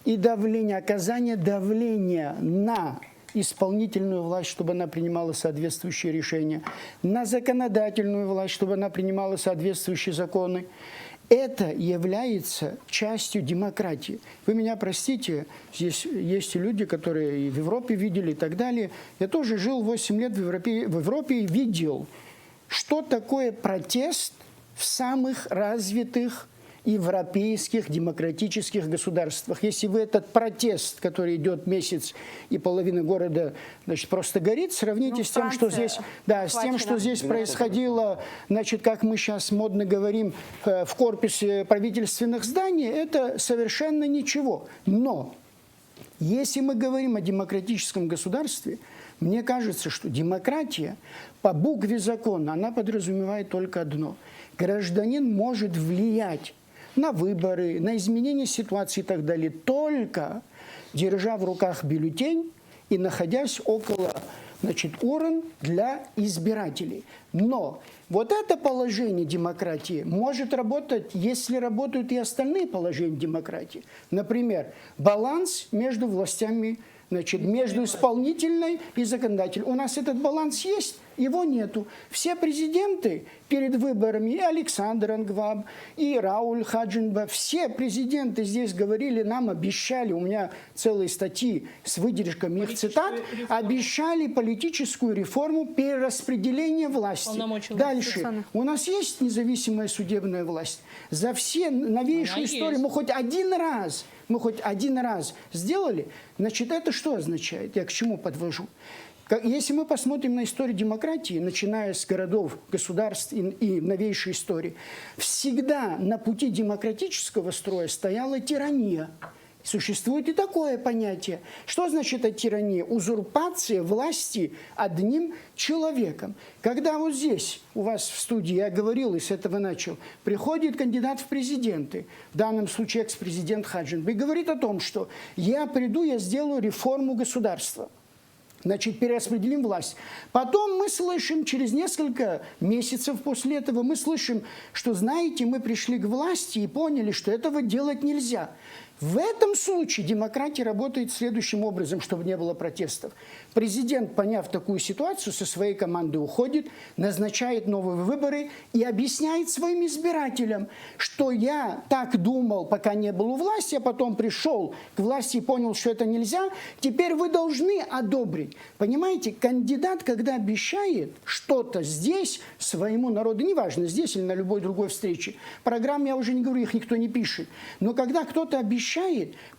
Speaker 2: и давление, оказание давления на исполнительную власть, чтобы она принимала соответствующие решения, на законодательную власть, чтобы она принимала соответствующие законы. Это является частью демократии. Вы меня простите, здесь есть и люди, которые и в Европе видели и так далее. Я тоже жил 8 лет в Европе и видел, что такое протест в самых развитых европейских демократических государствах. Если вы этот протест, который идет месяц и половина города, значит, просто горит, сравните с тем, что здесь, да, с тем, что здесь происходило, значит, как мы сейчас модно говорим, в корпусе правительственных зданий, это совершенно ничего. Но если мы говорим о демократическом государстве, мне кажется, что демократия по букве закона, она подразумевает только одно. Гражданин может влиять на выборы, на изменение ситуации и так далее, только держа в руках бюллетень и находясь около, значит, урн для избирателей. Но вот это положение демократии может работать, если работают и остальные положения демократии. Например, баланс между властями, значит, между исполнительной и законодательной. У нас этот баланс есть, его нету. Все президенты перед выборами, и Александр Ангваб, и Рауль Хаджинба, все президенты здесь говорили, нам обещали, у меня целые статьи с выдержками их цитат, обещали политическую реформу, перераспределение власти. Дальше. У нас есть независимая судебная власть. За все новейшую историю мы хоть один раз сделали, значит, это что означает? Я к чему подвожу? Если мы посмотрим на историю демократии, начиная с городов, государств и новейшей истории, всегда на пути демократического строя стояла тирания. Существует и такое понятие. Что значит это тирания? Узурпация власти одним человеком. Когда вот здесь у вас в студии, я говорил и с этого начал, приходит кандидат в президенты, в данном случае экс-президент Хаджинба, и говорит о том, что я приду, я сделаю реформу государства. Значит, перераспределим власть. Потом мы слышим, через несколько месяцев после этого, мы слышим, что, знаете, мы пришли к власти и поняли, что этого делать нельзя. В этом случае демократия работает следующим образом, чтобы не было протестов. Президент, поняв такую ситуацию, со своей командой уходит, назначает новые выборы и объясняет своим избирателям, что я так думал, пока не был у власти, а потом пришел к власти и понял, что это нельзя, теперь вы должны одобрить. Понимаете, кандидат, когда обещает что-то здесь своему народу, неважно, здесь или на любой другой встрече, программ я уже не говорю, их никто не пишет, но когда кто-то обещает,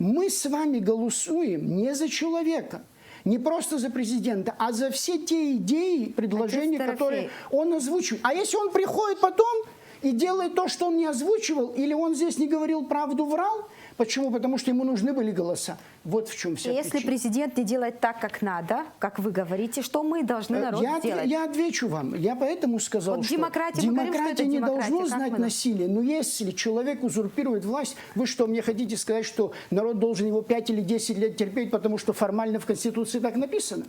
Speaker 2: мы с вами голосуем не за человека, не просто за президента, а за все те идеи, предложения, которые он озвучивает. А если он приходит потом и делает то, что он не озвучивал, или он здесь не говорил правду, врал, почему? Потому что ему нужны были голоса. Вот в чем вся
Speaker 1: Если
Speaker 2: причина.
Speaker 1: президент не делает так, как надо, как вы говорите, что мы должны народ сделать?
Speaker 2: Я отвечу вам. Я поэтому сказал,
Speaker 1: вот
Speaker 2: что
Speaker 1: демократия
Speaker 2: не должно знать насилие. Но если человек узурпирует власть, вы что, мне хотите сказать, что народ должен его 5 или 10 лет терпеть, потому что формально в Конституции так написано?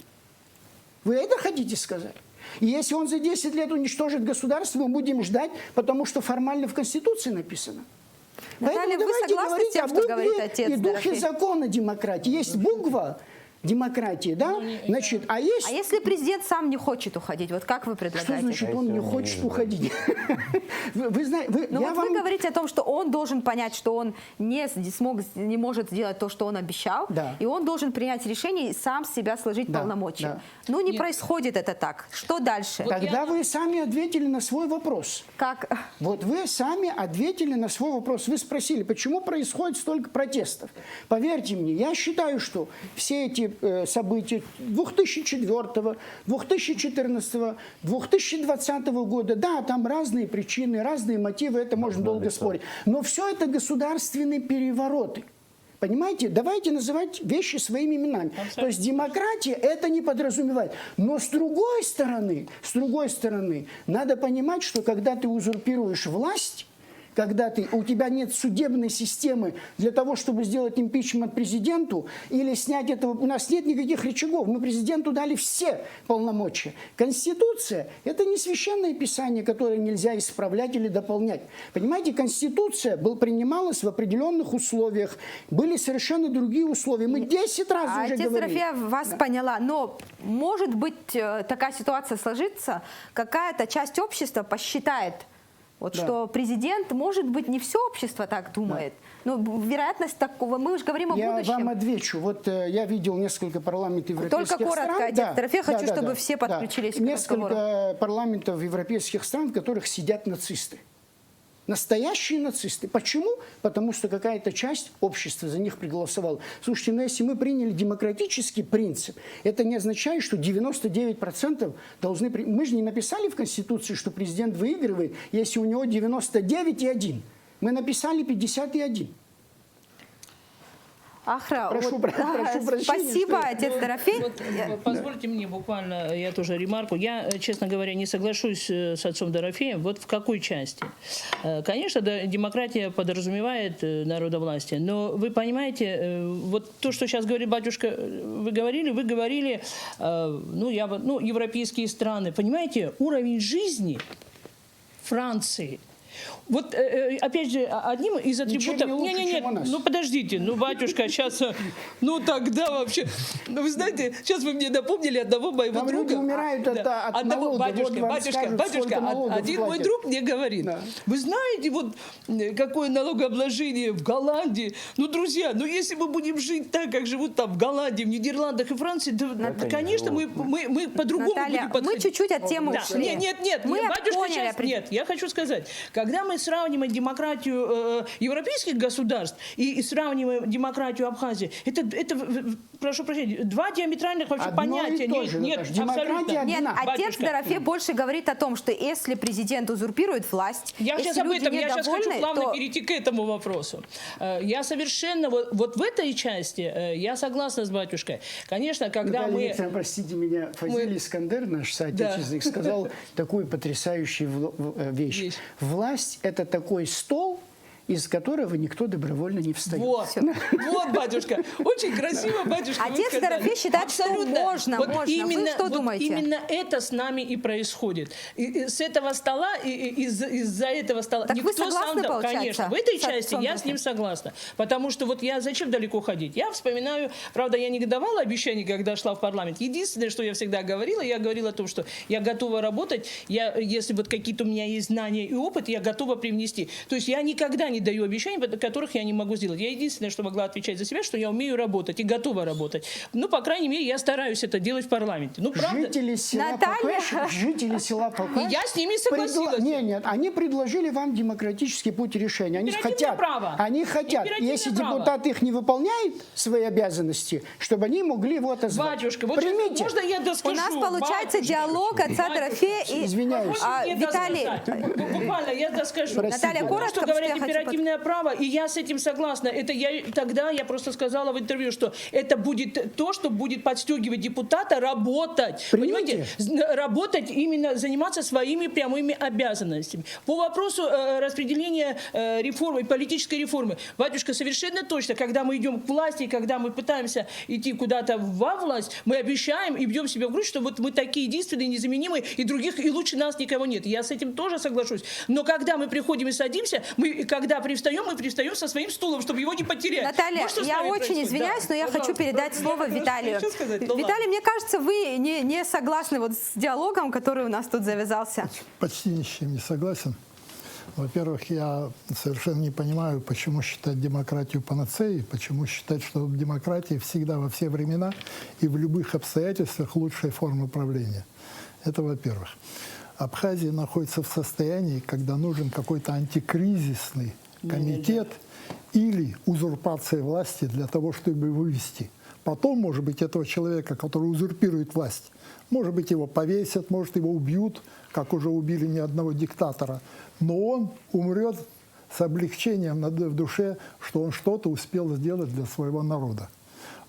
Speaker 2: Вы это хотите сказать? И если он за 10 лет уничтожит государство, мы будем ждать, потому что формально в Конституции написано.
Speaker 1: Наталья,
Speaker 2: Поэтому
Speaker 1: вы
Speaker 2: давайте
Speaker 1: согласны
Speaker 2: говорить
Speaker 1: с тем,
Speaker 2: о
Speaker 1: что
Speaker 2: букве
Speaker 1: говорит отец
Speaker 2: и духе
Speaker 1: Дорофей?
Speaker 2: закона демократии. Есть буква демократии, да? Значит, а есть...
Speaker 1: А если президент сам не хочет уходить, вот как вы предлагаете?
Speaker 2: Что значит он не хочет уходить? Вы знаете,
Speaker 1: Ну вот вы говорите о том, что он должен понять, что он не может сделать то, что он обещал,
Speaker 2: Да.
Speaker 1: и он должен принять решение и сам себя сложить
Speaker 2: Да,
Speaker 1: полномочия.
Speaker 2: да.
Speaker 1: Ну не происходит это так. Что дальше?
Speaker 2: Тогда вы сами ответили на свой вопрос.
Speaker 1: Как?
Speaker 2: Вот вы сами ответили на свой вопрос. Вы спросили, почему происходит столько протестов. Поверьте мне, я считаю, что все эти события 2004, 2014, 2020 года, да, там разные причины, разные мотивы, это можно долго спорить. Но все это государственные перевороты. Понимаете? Давайте называть вещи своими именами. То есть демократия это не подразумевает. Но с другой стороны, надо понимать, что когда ты узурпируешь власть, когда у тебя нет судебной системы для того, чтобы сделать импичмент президенту или снять этого, у нас нет никаких рычагов, мы президенту дали все полномочия. Конституция – это не священное писание, которое нельзя исправлять или дополнять. Понимаете, Конституция принималась в определенных условиях, были совершенно другие условия. Мы 10 раз уже
Speaker 1: Отец
Speaker 2: говорили.
Speaker 1: Дорофея вас поняла, но может быть такая ситуация сложится, какая-то часть общества посчитает, вот
Speaker 2: Да.
Speaker 1: что президент, может быть, не все общество так думает. Но вероятность такого, мы уже говорим о
Speaker 2: Я
Speaker 1: будущем.
Speaker 2: вам отвечу. Вот я видел несколько парламентов европейских
Speaker 1: Только коротко,
Speaker 2: стран.
Speaker 1: отец Дорофей, хочу, чтобы все подключились к разговору.
Speaker 2: Несколько парламентов европейских стран, в которых сидят нацисты. Настоящие нацисты. Почему? Потому что какая-то часть общества за них проголосовала. Слушайте, ну если мы приняли демократический принцип, это не означает, что 99% должны... Мы же не написали в Конституции, что президент выигрывает, если у него 99,1. Мы написали 51.
Speaker 1: Ахра,
Speaker 2: Прошу прощения,
Speaker 1: спасибо,
Speaker 2: что-
Speaker 1: отец Дорофей.
Speaker 3: Позвольте мне буквально, я тоже ремарку. Я, честно говоря, не соглашусь с отцом Дорофеем. Вот в какой части? Конечно, да, демократия подразумевает народовластие, но вы понимаете, вот то, что сейчас говорит батюшка, вы говорили, европейские страны. Понимаете, уровень жизни Франции. Вот, опять же, одним из атрибутов...
Speaker 2: не лучше, чем у нас.
Speaker 3: Ну, подождите, ну, батюшка, сейчас... Ну, тогда вообще... Ну, вы знаете, сейчас вы мне напомнили одного моего
Speaker 2: Там
Speaker 3: друга.
Speaker 2: люди умирают от налога.
Speaker 3: Батюшка,
Speaker 2: Вот вам скажут, сколько налогов
Speaker 3: один мой
Speaker 2: платят.
Speaker 3: друг мне говорит,
Speaker 2: Да.
Speaker 3: вы знаете, вот какое налогообложение в Голландии. Ну, друзья, ну, если мы будем жить так, как живут там в Голландии, в Нидерландах и Франции, да, конечно, мы по-другому
Speaker 1: Наталья,
Speaker 3: будем подходить.
Speaker 1: мы чуть-чуть от темы
Speaker 3: Да.
Speaker 1: ушли.
Speaker 3: Нет,
Speaker 1: Мы
Speaker 3: батюшка
Speaker 1: поняли,
Speaker 3: сейчас... Нет, я хочу сказать, когда мы сравниваем демократию европейских государств и сравниваем демократию Абхазии, это, прошу прощения, два диаметральных вообще
Speaker 2: Одно и
Speaker 3: понятия.
Speaker 2: то же,
Speaker 3: Нет,
Speaker 2: Наташа. Демократия
Speaker 3: абсолютно.
Speaker 1: Нет,
Speaker 2: одна.
Speaker 1: отец
Speaker 3: Батюшка.
Speaker 1: Дорофей больше говорит о том, что если президент узурпирует власть,
Speaker 3: Я
Speaker 1: если
Speaker 3: сейчас об
Speaker 1: люди
Speaker 3: этом, я сейчас хочу
Speaker 1: недовольны,
Speaker 3: плавно
Speaker 1: то...
Speaker 3: перейти к этому вопросу. Я совершенно, вот в этой части, я согласна с батюшкой. Конечно, когда
Speaker 2: Наталья
Speaker 3: мы...
Speaker 2: Викторовна, простите меня, Фазиль Искандер, наш соотечественник, сказал такую потрясающую вещь. Власть – это такой стол, из которого никто добровольно не встает.
Speaker 7: Вот, вот, батюшка, очень красиво, батюшка. вы
Speaker 1: Отец
Speaker 7: сказали.
Speaker 1: Дорофей считает, что можно,
Speaker 7: Вот
Speaker 1: можно. Вы
Speaker 7: именно,
Speaker 1: что
Speaker 7: вот
Speaker 1: думаете?
Speaker 7: именно это с нами и происходит. И с этого стола, из-за этого стола.
Speaker 1: Так вы согласны, получается,
Speaker 7: конечно, в этой
Speaker 1: с
Speaker 7: части
Speaker 1: отцом
Speaker 7: я с ним согласна. Потому что вот я зачем далеко ходить? Я вспоминаю, правда, я не давала обещаний, когда шла в парламент. Единственное, что я всегда говорила, я говорила о том, что я готова работать, если вот какие-то у меня есть знания и опыт, я готова привнести. То есть я никогда не даю обещаний, которых я не могу сделать. Я единственное, что могла отвечать за себя, что я умею работать и готова работать. Ну, по крайней мере, я стараюсь это делать в парламенте. Ну, правда?
Speaker 2: Жители села Пакош,
Speaker 7: И я с ними согласилась.
Speaker 2: Нет, они предложили вам демократический путь решения. Они
Speaker 7: Императивное
Speaker 2: хотят,
Speaker 7: право.
Speaker 2: они хотят,
Speaker 7: Императивное
Speaker 2: если
Speaker 7: право.
Speaker 2: депутат их не выполняет, свои обязанности, чтобы они могли его отозвать.
Speaker 7: Батюшка, вот
Speaker 2: примите.
Speaker 7: можно я
Speaker 1: У
Speaker 7: доскажу?
Speaker 1: нас получается
Speaker 7: батюшка?
Speaker 1: диалог отца Дорофея и
Speaker 2: Извиняюсь.
Speaker 7: Позвольте мне
Speaker 1: Виталий.
Speaker 7: досказать. Буквально я доскажу.
Speaker 2: Простите.
Speaker 1: Наталья,
Speaker 7: Потому
Speaker 1: коротко,
Speaker 7: что
Speaker 1: потому что
Speaker 7: говорят
Speaker 1: я хочу
Speaker 7: императивное право, и я с этим согласна. Это тогда я просто сказала в интервью, что это будет то, что будет подстегивать депутата работать.
Speaker 2: Примите.
Speaker 7: Понимаете? Работать, именно заниматься своими прямыми обязанностями. По вопросу распределения реформы, политической реформы. Батюшка, совершенно точно, когда мы идем к власти, когда мы пытаемся идти куда-то во власть, мы обещаем и бьем себя в грудь, что вот мы такие единственные, незаменимые, и других, и лучше нас никого нет. Я с этим тоже соглашусь. Но когда мы приходим и садимся, когда привстаем, мы привстаем со своим стулом, чтобы его не потерять.
Speaker 1: Наталья,
Speaker 7: Вот что с
Speaker 1: я
Speaker 7: нами
Speaker 1: очень
Speaker 7: происходит.
Speaker 1: извиняюсь, но я
Speaker 7: Пожалуйста.
Speaker 1: хочу передать слово
Speaker 7: Я
Speaker 1: Виталию.
Speaker 7: хочу сказать, ну
Speaker 1: Виталий, мне кажется, вы не согласны вот с диалогом, который у нас тут завязался.
Speaker 5: Почти ни с чем не согласен. Во-первых, я совершенно не понимаю, почему считать демократию панацеей, почему считать, что демократия всегда во все времена и в любых обстоятельствах лучшая форма правления. Это во-первых. Абхазия находится в состоянии, когда нужен какой-то антикризисный комитет или узурпация власти для того, чтобы вывести. Потом, может быть, этого человека, который узурпирует власть, может быть, его повесят, может, его убьют, как уже убили ни одного диктатора. Но он умрет с облегчением в душе, что он что-то успел сделать для своего народа.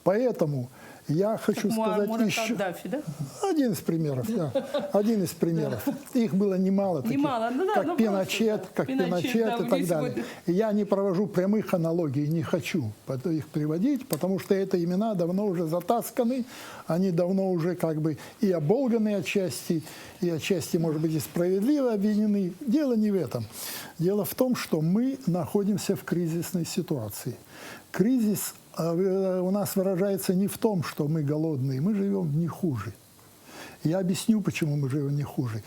Speaker 5: Поэтому я хочу сказать еще...
Speaker 3: Каддафи, да?
Speaker 5: Один из примеров, да. Один из примеров. Их было немало таких,
Speaker 3: Немало, ну да,
Speaker 5: как
Speaker 3: ну
Speaker 5: Пиночет,
Speaker 3: просто, да. Пиночет, да,
Speaker 5: и так
Speaker 3: весь
Speaker 5: далее.
Speaker 3: вот-
Speaker 5: И я не провожу прямых аналогий, не хочу их приводить, потому что это имена давно уже затасканы, они давно уже как бы и оболганы отчасти, и отчасти, может быть, и справедливо обвинены. Дело не в этом. Дело в том, что мы находимся в кризисной ситуации. Кризис у нас выражается не в том, что мы голодные, мы живем не хуже. Я объясню, почему мы живем не хуже.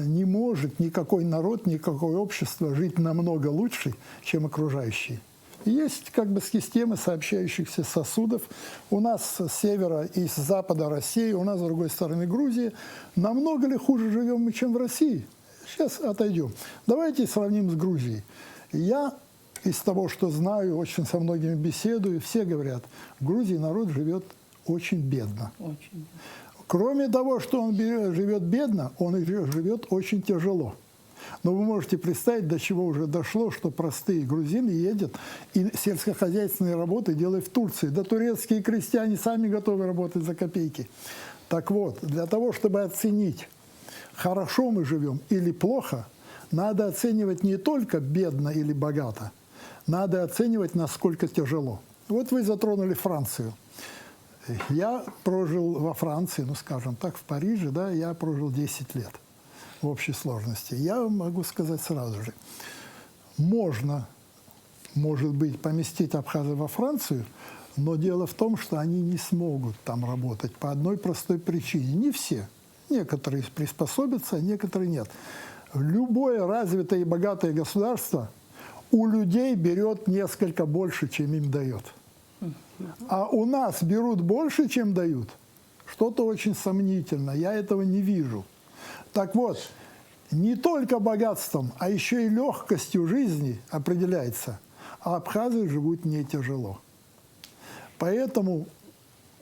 Speaker 5: Не может никакой народ, никакое общество жить намного лучше, чем окружающие. Есть как бы системы сообщающихся сосудов. У нас с севера и с запада России, у нас с другой стороны Грузия. Намного ли хуже живем мы, чем в России? Сейчас отойдем. Давайте сравним с Грузией. Я из того, что знаю, очень со многими беседую, все говорят, в Грузии народ живет очень бедно.
Speaker 3: Очень.
Speaker 5: Кроме того, что он живет бедно, он и живет очень тяжело. Но вы можете представить, до чего уже дошло, что простые грузины едут и сельскохозяйственные работы делают в Турции. Да турецкие крестьяне сами готовы работать за копейки. Так вот, для того, чтобы оценить, хорошо мы живем или плохо, надо оценивать не только бедно или богато, надо оценивать, насколько тяжело. Вот вы затронули Францию. Я прожил во Франции, ну, скажем так, в Париже, да, я прожил 10 лет в общей сложности. Я могу сказать сразу же, можно, может быть, поместить абхазов во Францию, но дело в том, что они не смогут там работать по одной простой причине. Не все. Некоторые приспособятся, а некоторые нет. Любое развитое и богатое государство у людей берет несколько больше, чем им дает. А у нас берут больше, чем дают. Что-то очень сомнительно. Я этого не вижу. Так вот, не только богатством, а еще и легкостью жизни определяется. А абхазы живут не тяжело. Поэтому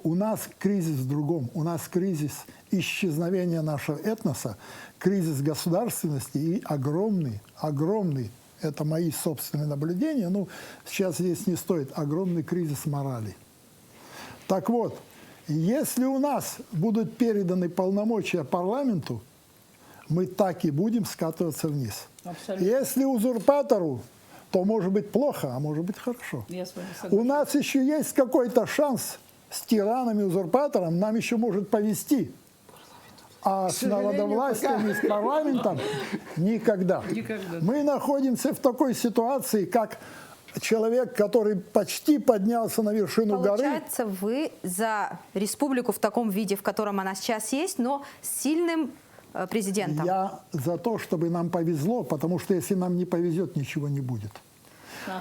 Speaker 5: у нас кризис в другом. У нас кризис исчезновения нашего этноса, кризис государственности и огромный, это мои собственные наблюдения, ну, сейчас здесь не стоит, огромный кризис морали. Так вот, если у нас будут переданы полномочия парламенту, мы так и будем скатываться вниз.
Speaker 3: Абсолютно.
Speaker 5: Если узурпатору то может быть плохо, а может быть хорошо.
Speaker 7: Я с вами
Speaker 5: У
Speaker 7: согласна.
Speaker 5: нас еще есть какой-то шанс с тираном и узурпатором, нам еще может повезти. А с народовластием и с парламентом никогда.
Speaker 7: Никогда.
Speaker 5: Мы находимся в такой ситуации, как человек, который почти поднялся на вершину горы.
Speaker 1: Получается, вы за республику в таком виде, в котором она сейчас есть, но с сильным президентом.
Speaker 5: Я за то, чтобы нам повезло, потому что если нам не повезет, ничего не будет.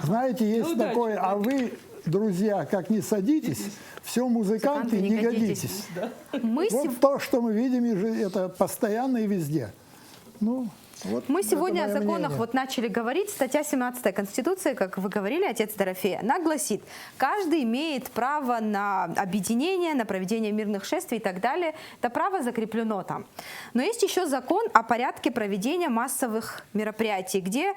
Speaker 5: Знаете, есть
Speaker 7: Удачи,
Speaker 5: такое,
Speaker 7: да.
Speaker 5: а вы, друзья, как не садитесь, все музыканты не годитесь.
Speaker 1: Мы,
Speaker 5: Вот то, что мы видим, это постоянно и везде. Ну, вот
Speaker 1: Мы
Speaker 5: это
Speaker 1: сегодня о
Speaker 5: мое
Speaker 1: законах
Speaker 5: мнение.
Speaker 1: вот начали говорить. Статья 17 Конституции, как вы говорили, отец Дорофея, она гласит, каждый имеет право на объединение, на проведение мирных шествий и так далее. Это право закреплено там. Но есть еще закон о порядке проведения массовых мероприятий, где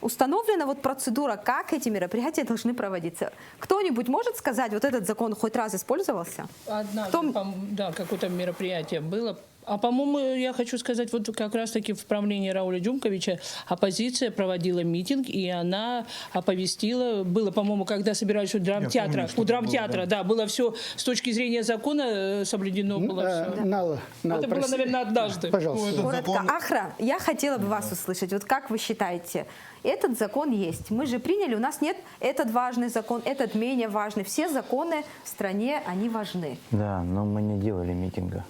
Speaker 1: установлена вот процедура, как эти мероприятия должны проводиться. Кто-нибудь может сказать, вот этот закон хоть раз использовался?
Speaker 7: Однажды, да, какое-то мероприятие было. А по-моему, я хочу сказать, вот как раз-таки в правлении Рауля Дюмковича оппозиция проводила митинг, и она оповестила, было, по-моему, когда собирались у драмтеатра, да, было все с точки зрения закона соблюдено было все.
Speaker 2: Нала,
Speaker 7: Это было, наверное, однажды.
Speaker 2: Пожалуйста.
Speaker 1: Коротко. Ахра, я хотела бы вас услышать. Вот как вы считаете, этот закон есть? Мы же приняли, у нас нет этот важный закон, этот менее важный. Все законы в стране, они важны.
Speaker 4: Да, но мы не делали митинга.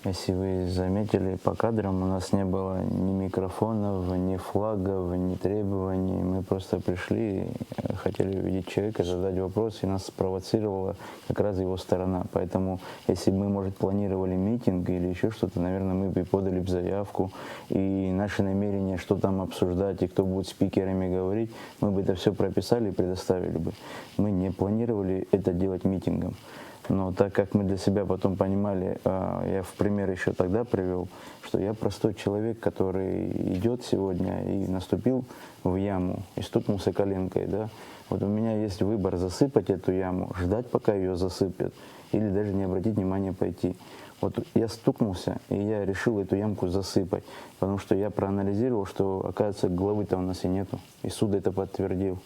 Speaker 4: Если вы заметили, по кадрам у нас не было ни микрофонов, ни флагов, ни требований. Мы просто пришли, хотели увидеть человека, задать вопрос, и нас спровоцировала как раз его сторона. Поэтому, если бы мы, может, планировали митинг или еще что-то, наверное, мы бы подали бы заявку, и наши намерения, что там обсуждать, и кто будет спикерами говорить, мы бы это все прописали и предоставили бы. Мы не планировали это делать митингом. Но так как мы для себя потом понимали, я в пример еще тогда привел, что я простой человек, который идет сегодня и наступил в яму и стукнулся коленкой. Да? Вот у меня есть выбор засыпать эту яму, ждать, пока ее засыпят, или даже не обратить внимания пойти. Вот я стукнулся, и я решил эту ямку засыпать, потому что я проанализировал, что, оказывается, главы-то у нас и нету, и суд это подтвердил.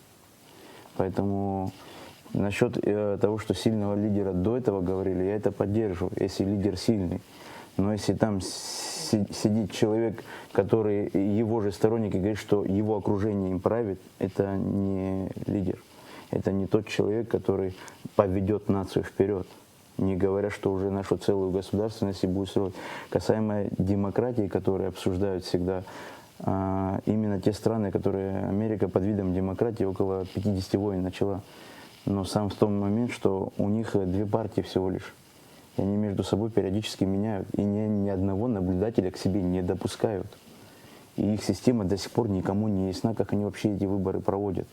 Speaker 4: Поэтому... Насчет того, что сильного лидера до этого говорили, я это поддерживаю, если лидер сильный. Но если там сидит человек, который его же сторонники говорят, что его окружение им правит, это не лидер. Это не тот человек, который поведет нацию вперед. Не говоря, что уже нашу целую государственность и будет строить. Касаемо демократии, которые обсуждают всегда, именно те страны, которые Америка под видом демократии около 50 войн начала. Но сам в том момент, что у них две партии всего лишь. И они между собой периодически меняют. И ни одного наблюдателя к себе не допускают. И их система до сих пор никому не ясна, как они вообще эти выборы проводят.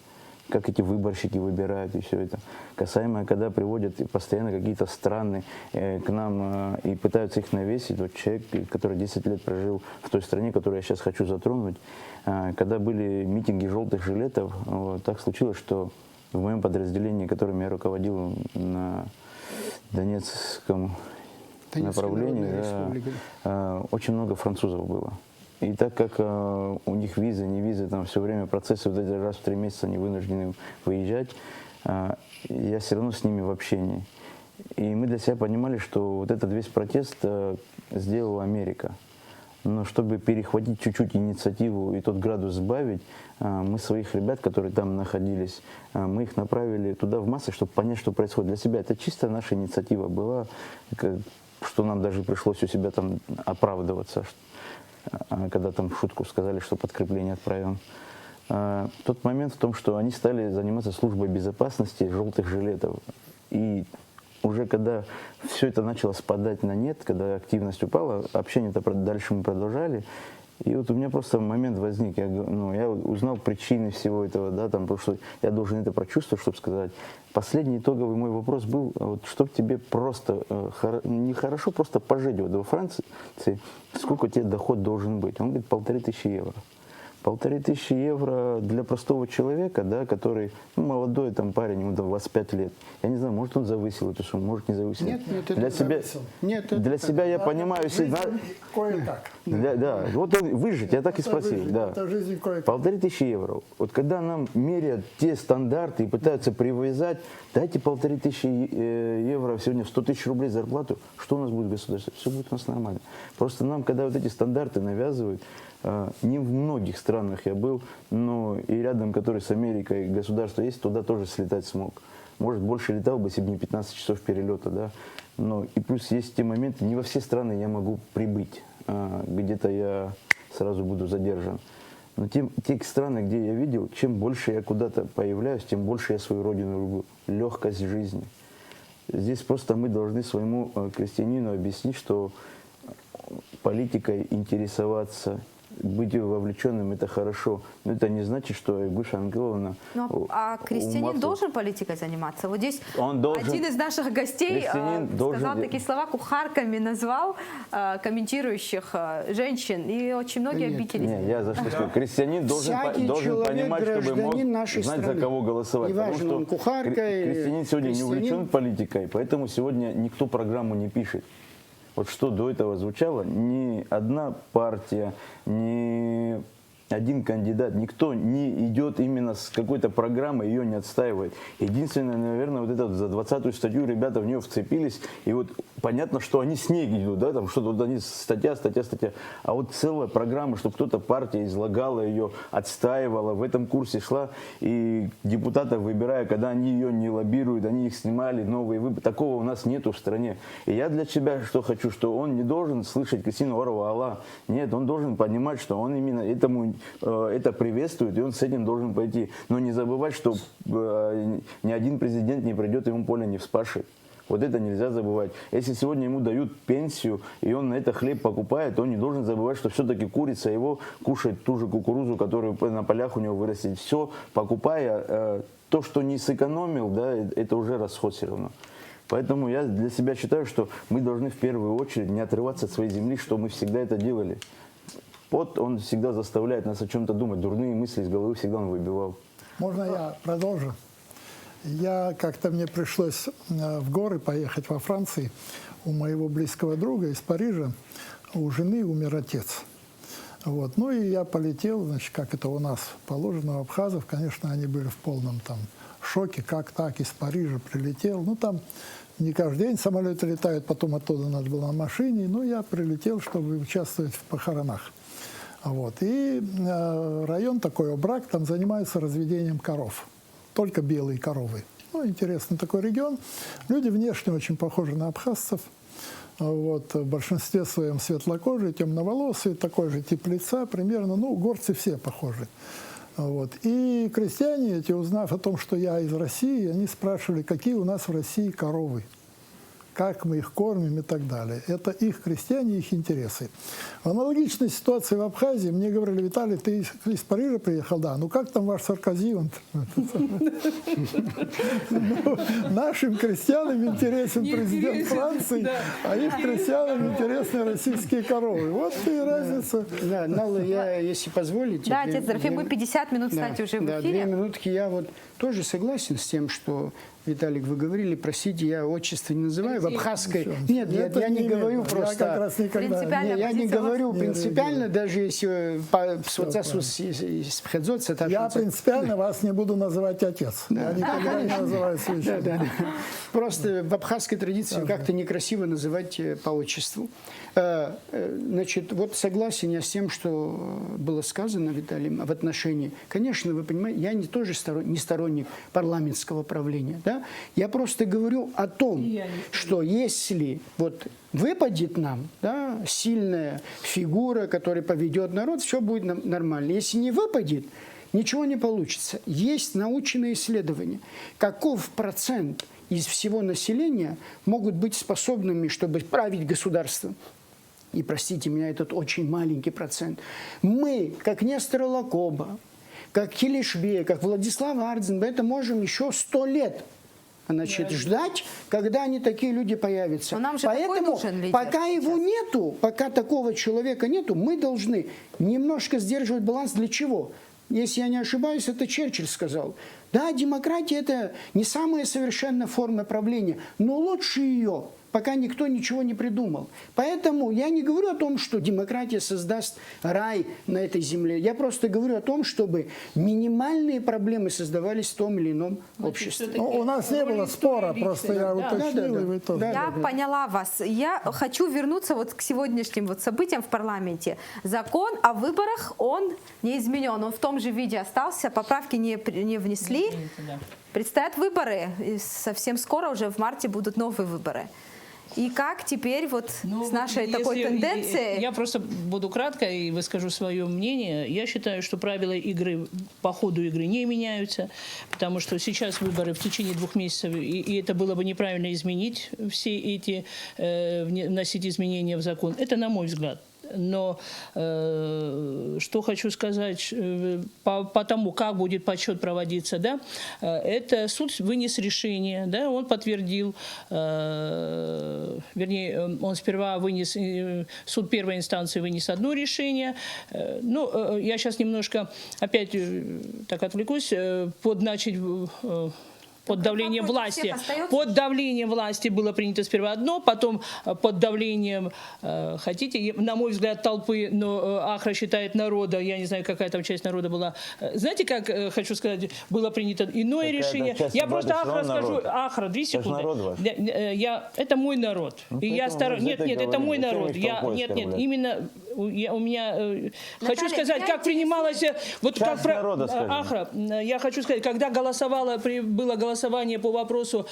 Speaker 4: Как эти выборщики выбирают и все это. Касаемо, когда приводят постоянно какие-то страны к нам и пытаются их навесить, вот человек, который 10 лет прожил в той стране, которую я сейчас хочу затронуть, когда были митинги желтых жилетов, вот, так случилось, что в моем подразделении, которым я руководил на Донецком направлении, очень много французов было. И так как у них визы, не визы, там все время процессы, вот эти раз в 3 месяца они вынуждены выезжать, я все равно с ними в общении. И мы для себя понимали, что вот этот весь протест сделала Америка. Но чтобы перехватить чуть-чуть инициативу и тот градус сбавить, мы своих ребят, которые там находились, мы их направили туда в массы, чтобы понять, что происходит. Для себя это чисто наша инициатива была, что нам даже пришлось у себя там оправдываться, когда там в шутку сказали, что подкрепление отправим. Тот момент в том, что они стали заниматься службой безопасности желтых жилетов. И уже когда все это начало спадать на нет, когда активность упала, общение-то дальше мы продолжали. И вот у меня просто момент возник, я узнал причины всего этого, да, там, потому что я должен это прочувствовать, чтобы сказать. Последний итоговый мой вопрос был, вот, чтобы тебе просто, нехорошо просто пожить вот во Франции, сколько тебе доход должен быть? Он говорит, 1500 евро. 1500 евро для простого человека, да, который, ну, молодой там парень, ему 25 лет. Я не знаю, может он завысил эту сумму, может не завысил.
Speaker 2: Нет, это
Speaker 4: для
Speaker 2: не
Speaker 4: себя,
Speaker 2: завысил. Нет, это
Speaker 4: для
Speaker 2: так.
Speaker 4: себя я понимаю, если...
Speaker 5: Кое-как.
Speaker 4: Да, вот он выжить, я так и спросил.
Speaker 5: Выжить,
Speaker 4: Да.
Speaker 5: это жизнь кое-как.
Speaker 4: 1500 евро. Вот когда нам меряют те стандарты и пытаются привязать, дайте 1500 евро сегодня в 100 000 рублей зарплату, что у нас будет в государстве? Все будет у нас нормально. Просто нам, когда вот эти стандарты навязывают, не в многих странах я был, но и рядом, который с Америкой государство есть, туда тоже слетать смог. Может, больше летал бы, если бы не 15 часов перелета, да. Но и плюс есть те моменты, не во все страны я могу прибыть. Где-то я сразу буду задержан. Но те страны, где я видел, чем больше я куда-то появляюсь, тем больше я свою родину люблю. Легкость жизни. Здесь просто мы должны своему крестьянину объяснить, что политикой интересоваться, быть вовлеченным — это хорошо. Но это не значит, что Айгуш Ангеловна...
Speaker 1: А крестьянин должен политикой заниматься? Вот здесь
Speaker 4: Он должен,
Speaker 1: один из наших гостей сказал такие слова, кухарками назвал комментирующих женщин, и очень многие обиделись.
Speaker 4: Не, я за что скажу? Крестьянин должен понимать, чтобы мог знать, за кого голосовать.
Speaker 2: Неважно,
Speaker 4: потому
Speaker 2: он
Speaker 4: что
Speaker 2: кухарка или
Speaker 4: крестьянин сегодня не
Speaker 2: крестьянин.
Speaker 4: увлечен политикой, поэтому сегодня никто программу не пишет. Вот что до этого звучало, ни одна партия, ни один кандидат, никто не идет именно с какой-то программой, ее не отстаивает. Единственное, наверное, вот это за 20-ю статью ребята в нее вцепились, и вот понятно, что они с ней идут, да, там что-то вот они статья. А вот целая программа, чтобы кто-то, партия излагала ее, отстаивала, в этом курсе шла, и депутатов выбирая, когда они ее не лоббируют, они их снимали, новые выборы. Такого у нас нету в стране. И я для себя что хочу, что он не должен слышать Кристину Орова. Нет, он должен понимать, что он именно это приветствует, и он с этим должен пойти. Но не забывать, что ни один президент не придет, ему поле не вспашет. Вот это нельзя забывать. Если сегодня ему дают пенсию, и он на это хлеб покупает, он не должен забывать, что все-таки курица его кушает ту же кукурузу, которую на полях у него вырастет. Все, покупая то, что не сэкономил, да, это уже расход все равно. Поэтому я для себя считаю, что мы должны в первую очередь не отрываться от своей земли, что мы всегда это делали. Пот, он всегда заставляет нас о чем-то думать. Дурные мысли из головы всегда он выбивал.
Speaker 5: Можно я продолжу? Как-то мне пришлось в горы поехать во Франции. У моего близкого друга из Парижа, у жены умер отец. Вот. Ну и я полетел, значит, как это у нас положено, у абхазов. Конечно, они были в полном там шоке, как так, из Парижа прилетел. Ну там не каждый день самолеты летают, потом оттуда надо было на машине. Ну я прилетел, чтобы участвовать в похоронах. Вот. И район такой, Обрак, там занимаются разведением коров. Только белые коровы. Ну, интересный такой регион. Люди внешне очень похожи на абхазцев. Вот. В большинстве своем светлокожие, темноволосые, такой же тип лица примерно. Ну, горцы все похожи. Вот. И крестьяне эти, узнав о том, что я из России, они спрашивали, какие у нас в России коровы, как мы их кормим и так далее. Это их крестьяне, их интересы. В аналогичной ситуации в Абхазии мне говорили: Виталий, ты из Парижа приехал? Да. Ну как там ваш Саркози? Нашим крестьянам интересен президент Франции, а их крестьянам интересны российские коровы. Вот и разница.
Speaker 2: Да, Нала, я, если позволите...
Speaker 1: Да, отец Зарафим, мы 50 минут, кстати, уже в эфире.
Speaker 2: 2 минутки. Я вот тоже согласен с тем, что, Виталик, вы говорили, простите, я отчество не называю, в абхазской... Нет, я не говорю просто...
Speaker 5: Я как раз никогда...
Speaker 2: Я не говорю принципиально, даже если с Пхедзоца...
Speaker 5: Я принципиально вас не буду называть отец. Я никогда не называю священником.
Speaker 2: Просто в абхазской традиции как-то некрасиво называть по отчеству. Значит, вот согласен я с тем, что было сказано Виталием в отношении... Конечно, вы понимаете, я тоже не сторонник парламентского правления. Да? Я просто говорю о том, что если вот выпадет нам, да, сильная фигура, которая поведет народ, все будет нормально. Если не выпадет, ничего не получится. Есть научные исследования. Каков процент из всего населения могут быть способными, чтобы править государством? И простите меня, этот очень маленький процент. Мы, как Нестор Лакоба, как Килишбе, как Владислав Ардзин, это можем еще 100 лет значит, ждать, когда они такие люди появятся.
Speaker 1: Но нам же такой
Speaker 2: Поэтому
Speaker 1: нужен лидер
Speaker 2: пока
Speaker 1: сейчас.
Speaker 2: его нету, пока такого человека нету, мы должны немножко сдерживать баланс. Для чего? Если я не ошибаюсь, это Черчилль сказал. Да, демократия – это не самая совершенная форма правления, но лучше ее, пока никто ничего не придумал. Поэтому я не говорю о том, что демократия создаст рай на этой земле. Я просто говорю о том, чтобы минимальные проблемы создавались в том или ином обществе.
Speaker 5: Ну, у нас не было спора, просто я уточнил, и вы тоже.
Speaker 1: Я поняла вас. Я хочу вернуться вот к сегодняшним вот событиям в парламенте. Закон о выборах, он не изменен. Он в том же виде остался, поправки не внесли. Предстоят выборы. И совсем скоро, уже в марте, будут новые выборы. И как теперь вот с нашей такой тенденцией...
Speaker 7: Я просто буду кратко и выскажу свое мнение. Я считаю, что правила игры по ходу игры не меняются, потому что сейчас выборы в течение 2 месяцев, и это было бы неправильно изменить все эти, вносить изменения в закон. Это на мой взгляд. Но что хочу сказать по тому, как будет подсчет проводиться, да, это суд вынес решение, да, он подтвердил, вернее, он сперва вынес, суд первой инстанции вынес одно решение. Ну, я сейчас немножко опять так отвлекусь, под давлением власти. Под давлением власти было принято сперва одно, потом под давлением, хотите, на мой взгляд, толпы, но Ахра считает народа, я не знаю, какая там часть народа была. знаете, как, хочу сказать, было принято иное решение? Я просто Ахра скажу. Ахра, 2 секунды. Это мой народ. И я стараюсь. Нет, это мой народ. Нет, именно у меня... Хочу сказать, как принималось... Вот как Ахра, я хочу сказать, когда было голосование по вопросу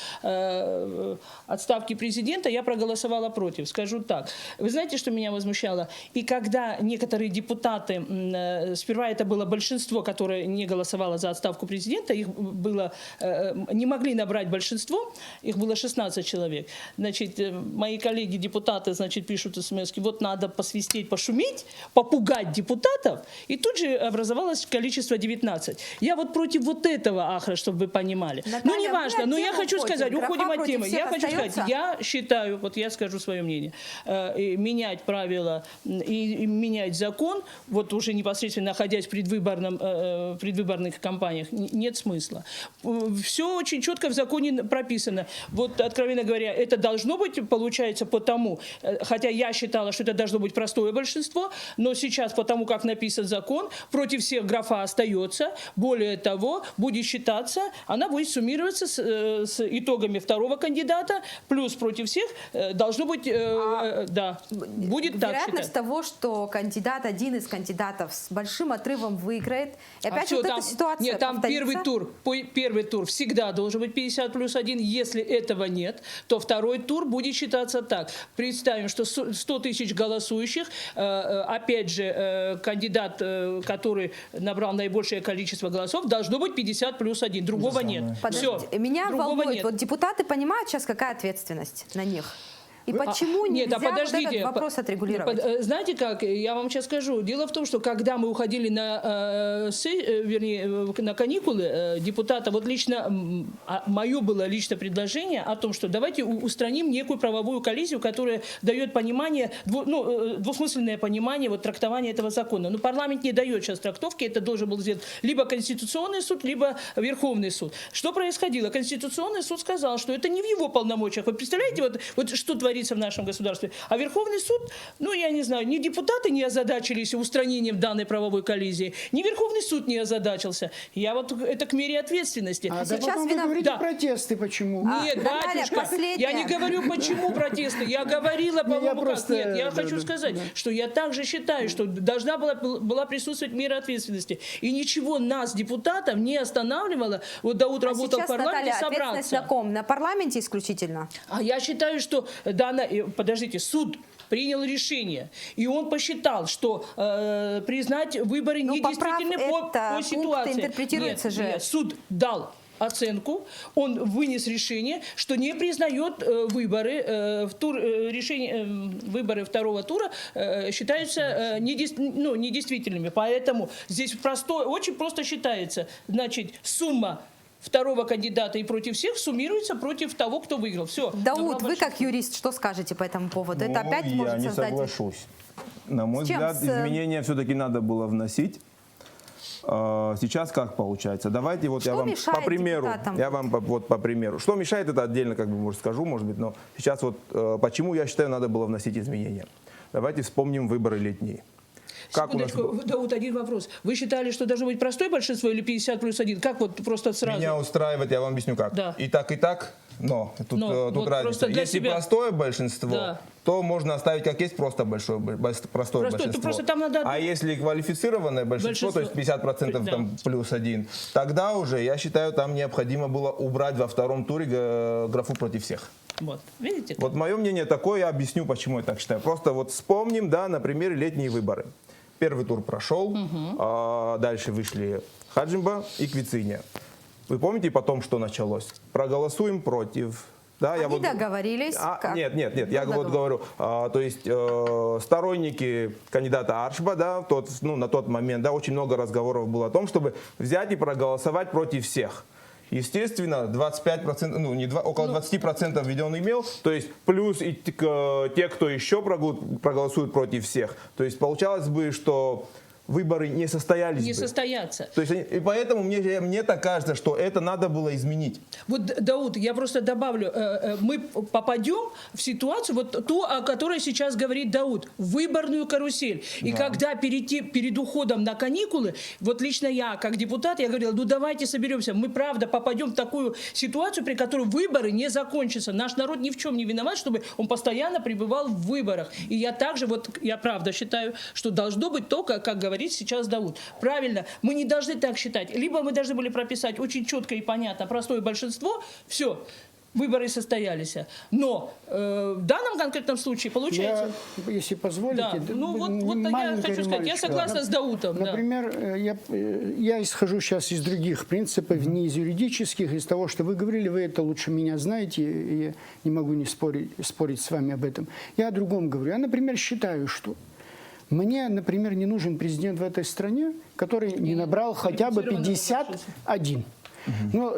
Speaker 7: отставки президента, я проголосовала против. Скажу так. Вы знаете, что меня возмущало? И когда некоторые депутаты, сперва это было большинство, которое не голосовало за отставку президента, их было, не могли набрать большинство, их было 16 человек. Значит, мои коллеги-депутаты, значит, пишут смс-ки, вот надо посвистеть, пошуметь, попугать депутатов, и тут же образовалось количество 19. Я вот против вот этого, Ахра, чтобы вы понимали. Ну, не важно, но я хочу сказать, уходим от темы. Я хочу сказать, я считаю, вот я скажу свое мнение, менять правила и менять закон, вот уже непосредственно находясь в предвыборных кампаниях, нет смысла. Все очень четко в законе прописано. Вот, откровенно говоря, это должно быть, получается, потому, хотя я считала, что это должно быть простое большинство, но сейчас, потому как написан закон, против всех графа остается. Более того, будет считаться, она будет суммироваться с итогами второго кандидата, плюс против всех должно быть, да, будет так считать.
Speaker 1: Вероятность того, что один из кандидатов с большим отрывом выиграет, и опять вот эта ситуация
Speaker 7: нет, там
Speaker 1: повторится?
Speaker 7: первый тур всегда должен быть 50+1, если этого нет, то второй тур будет считаться так. Представим, что 100 тысяч голосующих, опять же, кандидат, который набрал наибольшее количество голосов, должно быть 50+1, другого нет. Все.
Speaker 1: Меня волнует,
Speaker 7: нет.
Speaker 1: вот депутаты понимают сейчас, какая ответственность на них? И почему нельзя вот этот вопрос отрегулировать?
Speaker 7: Знаете как, я вам сейчас скажу. Дело в том, что когда мы уходили на каникулы депутата, вот лично, мое было лично предложение о том, что давайте устраним некую правовую коллизию, которая дает понимание, двусмысленное понимание, вот, трактования этого закона. Но парламент не дает сейчас трактовки, это должен был сделать либо Конституционный суд, либо Верховный суд. Что происходило? Конституционный суд сказал, что это не в его полномочиях. Вы представляете, вот что творится в нашем государстве. А Верховный суд, ну, я не знаю, ни депутаты не озадачились устранением данной правовой коллизии, ни Верховный суд не озадачился. Я вот это к мере ответственности.
Speaker 2: А сейчас вы говорите протесты, почему?
Speaker 7: Нет, батюшка, я не говорю, почему протесты. Я говорила, по-моему, как. Нет, я хочу сказать, что я также считаю, что должна была присутствовать мера ответственности. И ничего нас, депутатов, не останавливало. Вот Дауд работал в парламенте,
Speaker 1: собраться. Ответственность на ком? На парламенте исключительно?
Speaker 7: А я считаю, что подождите, суд принял решение, и он посчитал, что признать выборы недействительны по ситуации.
Speaker 1: Интерпретируется же.
Speaker 7: Нет, суд дал оценку, он вынес решение, что не признает выборы, выборы второго тура считаются недействительными. Поэтому здесь очень просто считается, значит, сумма второго кандидата и против всех суммируется против того, кто выиграл. Все.
Speaker 1: Дауд, вы как юрист, что скажете по этому поводу? Это
Speaker 6: Ну,
Speaker 1: опять
Speaker 6: я
Speaker 1: может
Speaker 6: не
Speaker 1: создать...
Speaker 6: соглашусь. На мой
Speaker 1: С чем?
Speaker 6: взгляд, изменения все-таки надо было вносить. Сейчас как получается? Давайте вот
Speaker 1: Что
Speaker 6: я вам
Speaker 1: мешает
Speaker 6: по примеру,
Speaker 1: депутатам?
Speaker 6: я вам вот по примеру. Что мешает, это отдельно как бы может скажу, может быть, но сейчас вот почему я считаю надо было вносить изменения. Давайте вспомним выборы летние. Как у нас
Speaker 7: Секундочку, Дауд, один вопрос. Вы считали, что должно быть простое большинство или 50+1? Как вот просто сразу?
Speaker 6: Меня устраивает, я вам объясню как.
Speaker 7: Да.
Speaker 6: И так, но тут,
Speaker 7: Но,
Speaker 6: тут
Speaker 7: вот
Speaker 6: разница.
Speaker 7: просто для
Speaker 6: Если
Speaker 7: себя.
Speaker 6: простое большинство,
Speaker 7: Да.
Speaker 6: то можно оставить как есть просто простое большинство.
Speaker 7: просто там надо-
Speaker 6: А если квалифицированное большинство, то есть 50%
Speaker 7: Да.
Speaker 6: там плюс 1, тогда уже, я считаю, там необходимо было убрать во втором туре графу против всех.
Speaker 7: Вот, видите?
Speaker 6: Вот мое мнение такое, я объясню, почему я так считаю. Просто вот вспомним, да, на примере летние выборы. Первый тур прошел, дальше вышли Хаджимба и Квициня. Вы помните потом, что началось? Проголосуем против. Да,
Speaker 1: Они договорились? Как?
Speaker 6: Нет, я вот говорю, то есть сторонники кандидата Аршба, да, на тот момент, да, очень много разговоров было о том, чтобы взять и проголосовать против всех. Естественно, 25%, около 20% ведь он имел, то есть плюс и те, кто еще проголосует против всех. То есть получалось бы, что выборы не состоялись
Speaker 7: Не
Speaker 6: бы.
Speaker 7: состоятся.
Speaker 6: То есть, и поэтому мне так кажется, что это надо было изменить.
Speaker 7: Вот, Дауд, я просто добавлю, мы попадем в ситуацию, вот ту, о которой сейчас говорит Дауд, выборную карусель. И когда перед уходом на каникулы, вот лично я, как депутат, я говорила, ну давайте соберемся, мы правда попадем в такую ситуацию, при которой выборы не закончатся. Наш народ ни в чем не виноват, чтобы он постоянно пребывал в выборах. И я также, вот я правда считаю, что должно быть только, как говорит сейчас Дауд. Правильно, мы не должны так считать. Либо мы должны были прописать очень четко и понятно простое большинство, все, выборы состоялись. Но в данном конкретном случае получается...
Speaker 2: Если позволите,
Speaker 7: Да. Ну вот я хочу сказать, я согласна с Даутом.
Speaker 2: Например, я исхожу сейчас из других принципов, не из юридических, из того, что вы говорили, вы это лучше меня знаете, и я не могу не спорить с вами об этом. Я о другом говорю. Я, например, считаю, что мне, например, не нужен президент в этой стране, который не набрал хотя бы 51. Но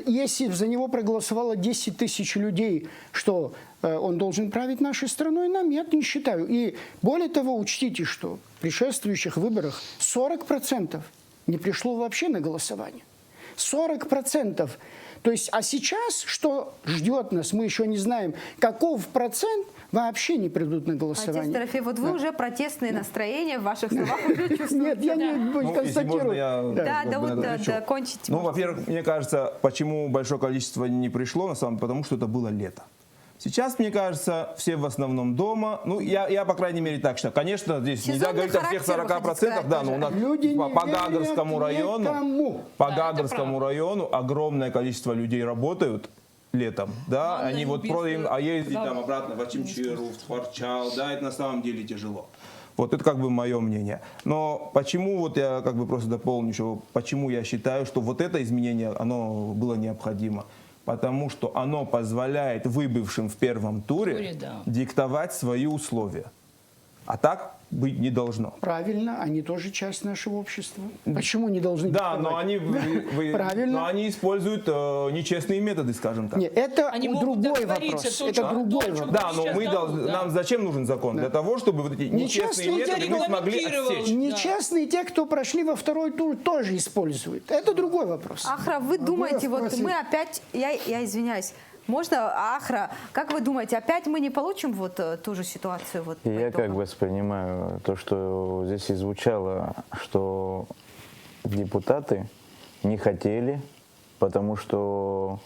Speaker 2: если за него проголосовало 10 тысяч людей, что он должен править нашей страной, нет, не считаю. И более того, учтите, что в предшествующих выборах 40% не пришло вообще на голосование. 40%. То есть, а сейчас, что ждет нас, мы еще не знаем, каков процент вообще не придут на голосование.
Speaker 1: Отец Дорофей, вот вы уже протестные настроения в ваших словах уже чувствуете.
Speaker 2: Нет, я не констатирую.
Speaker 1: Да, кончите.
Speaker 6: Ну, во-первых, мне кажется, почему большое количество не пришло, на самом деле, потому что это было лето. Сейчас, мне кажется, все в основном дома. Ну, я по крайней мере, так считаю. Конечно, здесь нельзя говорить о всех 40%, да, но у нас по Гагарскому району огромное количество людей работают летом, да, они вот ездить там обратно в Ачимчиру, в Тхварчал, да, это на самом деле тяжело. Вот это как бы мое мнение. Но почему, вот я как бы просто дополню еще, почему я считаю, что вот это изменение, оно было необходимо. Потому что оно позволяет выбывшим в первом туре диктовать свои условия. А так быть не должно.
Speaker 2: Правильно, они тоже часть нашего общества. Почему не должны
Speaker 6: диктовать?
Speaker 2: Правильно.
Speaker 6: Но они используют нечестные методы, скажем так.
Speaker 2: Нет, это другой вопрос. Это другой вопрос.
Speaker 6: Да, но нам зачем нужен закон? Для того, чтобы вот эти нечестные методы мы смогли отсечь.
Speaker 2: Нечестные те, кто прошли во второй тур, тоже используют. Это другой вопрос.
Speaker 1: Ахра, вы думаете, вот мы опять, я извиняюсь, можно, Ахра, как вы думаете, опять мы не получим вот ту же ситуацию? Вот,
Speaker 4: я как воспринимаю то, что здесь и звучало, что депутаты не хотели, потому что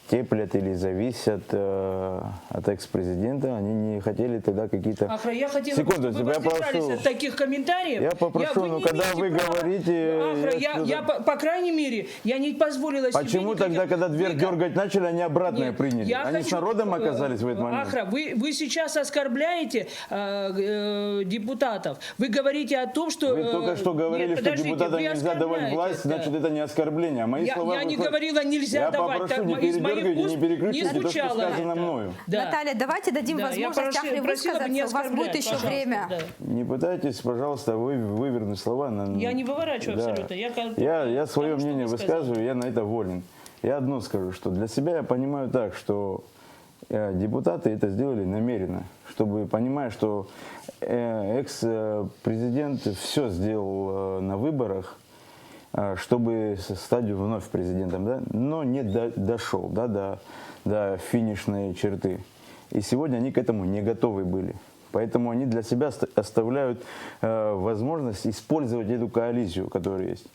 Speaker 4: теплят или зависят от экс-президента, они не хотели тогда какие-то...
Speaker 7: Ахра, я хотела,
Speaker 4: секунду,
Speaker 7: чтобы вы воздержались от таких комментариев.
Speaker 4: Я попрошу, но когда вы говорите...
Speaker 7: Ахра, по крайней мере, я не позволила себе...
Speaker 4: Почему тогда, когда дверь дергать начали, они обратное приняли? Они с народом оказались в этот момент?
Speaker 7: Ахра, вы сейчас оскорбляете депутатов. Вы говорите о том, что...
Speaker 4: Вы только что говорили, что депутатам нельзя давать власть, значит, это не оскорбление. А мои слова
Speaker 7: я не говорила, нельзя давать.
Speaker 4: прошу, не
Speaker 7: из моих
Speaker 4: передергивайте,
Speaker 7: уст
Speaker 4: не перекручивайте то, что
Speaker 7: звучало
Speaker 4: сказано
Speaker 7: это.
Speaker 4: мною.
Speaker 7: Да.
Speaker 1: Наталья, давайте дадим
Speaker 7: Да, я
Speaker 1: возможность Ахре
Speaker 7: просила бы не
Speaker 1: высказаться. У вас будет
Speaker 7: оскорблять,
Speaker 1: еще
Speaker 7: пожалуйста,
Speaker 1: время.
Speaker 7: да.
Speaker 4: Не пытайтесь, пожалуйста, вывернуть слова.
Speaker 7: Я не выворачиваю абсолютно.
Speaker 4: Я свое
Speaker 7: потому что
Speaker 4: мнение
Speaker 7: вы сказали.
Speaker 4: высказываю, я на это волен. Я одно скажу, что для себя я понимаю так, что депутаты это сделали намеренно, чтобы, понимая, что экс-президент все сделал на выборах, чтобы стать вновь президентом, да, но не дошел, да, до финишной черты. И сегодня они к этому не готовы были. Поэтому они для себя оставляют возможность использовать эту коалицию, которая есть.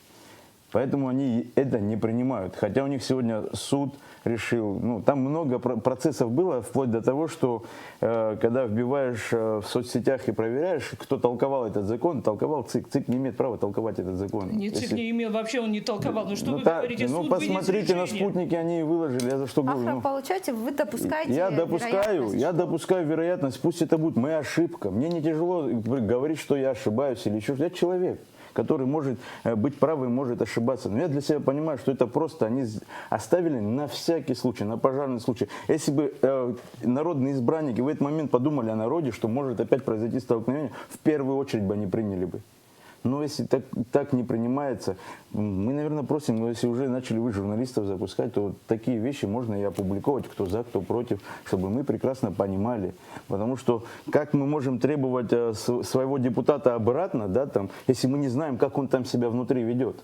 Speaker 4: Поэтому они это не принимают. Хотя у них сегодня суд решил, ну, там много процессов было, вплоть до того, что когда вбиваешь в соцсетях и проверяешь, кто толковал этот закон, толковал ЦИК. ЦИК не имеет права толковать этот закон.
Speaker 7: Нет, ЦИК не имел, вообще он не толковал. Ну что вы
Speaker 4: так,
Speaker 7: говорите, суд
Speaker 4: посмотрите на
Speaker 7: вынес решение.
Speaker 4: спутники, они и выложили. Я за что говорю?
Speaker 1: Ахра, получаете, вы допускаете
Speaker 4: Я
Speaker 1: вероятность,
Speaker 4: допускаю вероятность, пусть это будет моя ошибка. Мне не тяжело говорить, что я ошибаюсь или еще что-то. Я человек, который может быть правым, может ошибаться. Но я для себя понимаю, что это просто они оставили на всякий случай, на пожарный случай. Если бы народные избранники в этот момент подумали о народе, что может опять произойти столкновение, в первую очередь бы они приняли бы. Но если так не принимается, мы, наверное, просим, но если уже начали вы журналистов запускать, то такие вещи можно и опубликовать, кто за, кто против, чтобы мы прекрасно понимали. Потому что как мы можем требовать своего депутата обратно, да, там, если мы не знаем, как он там себя внутри ведет?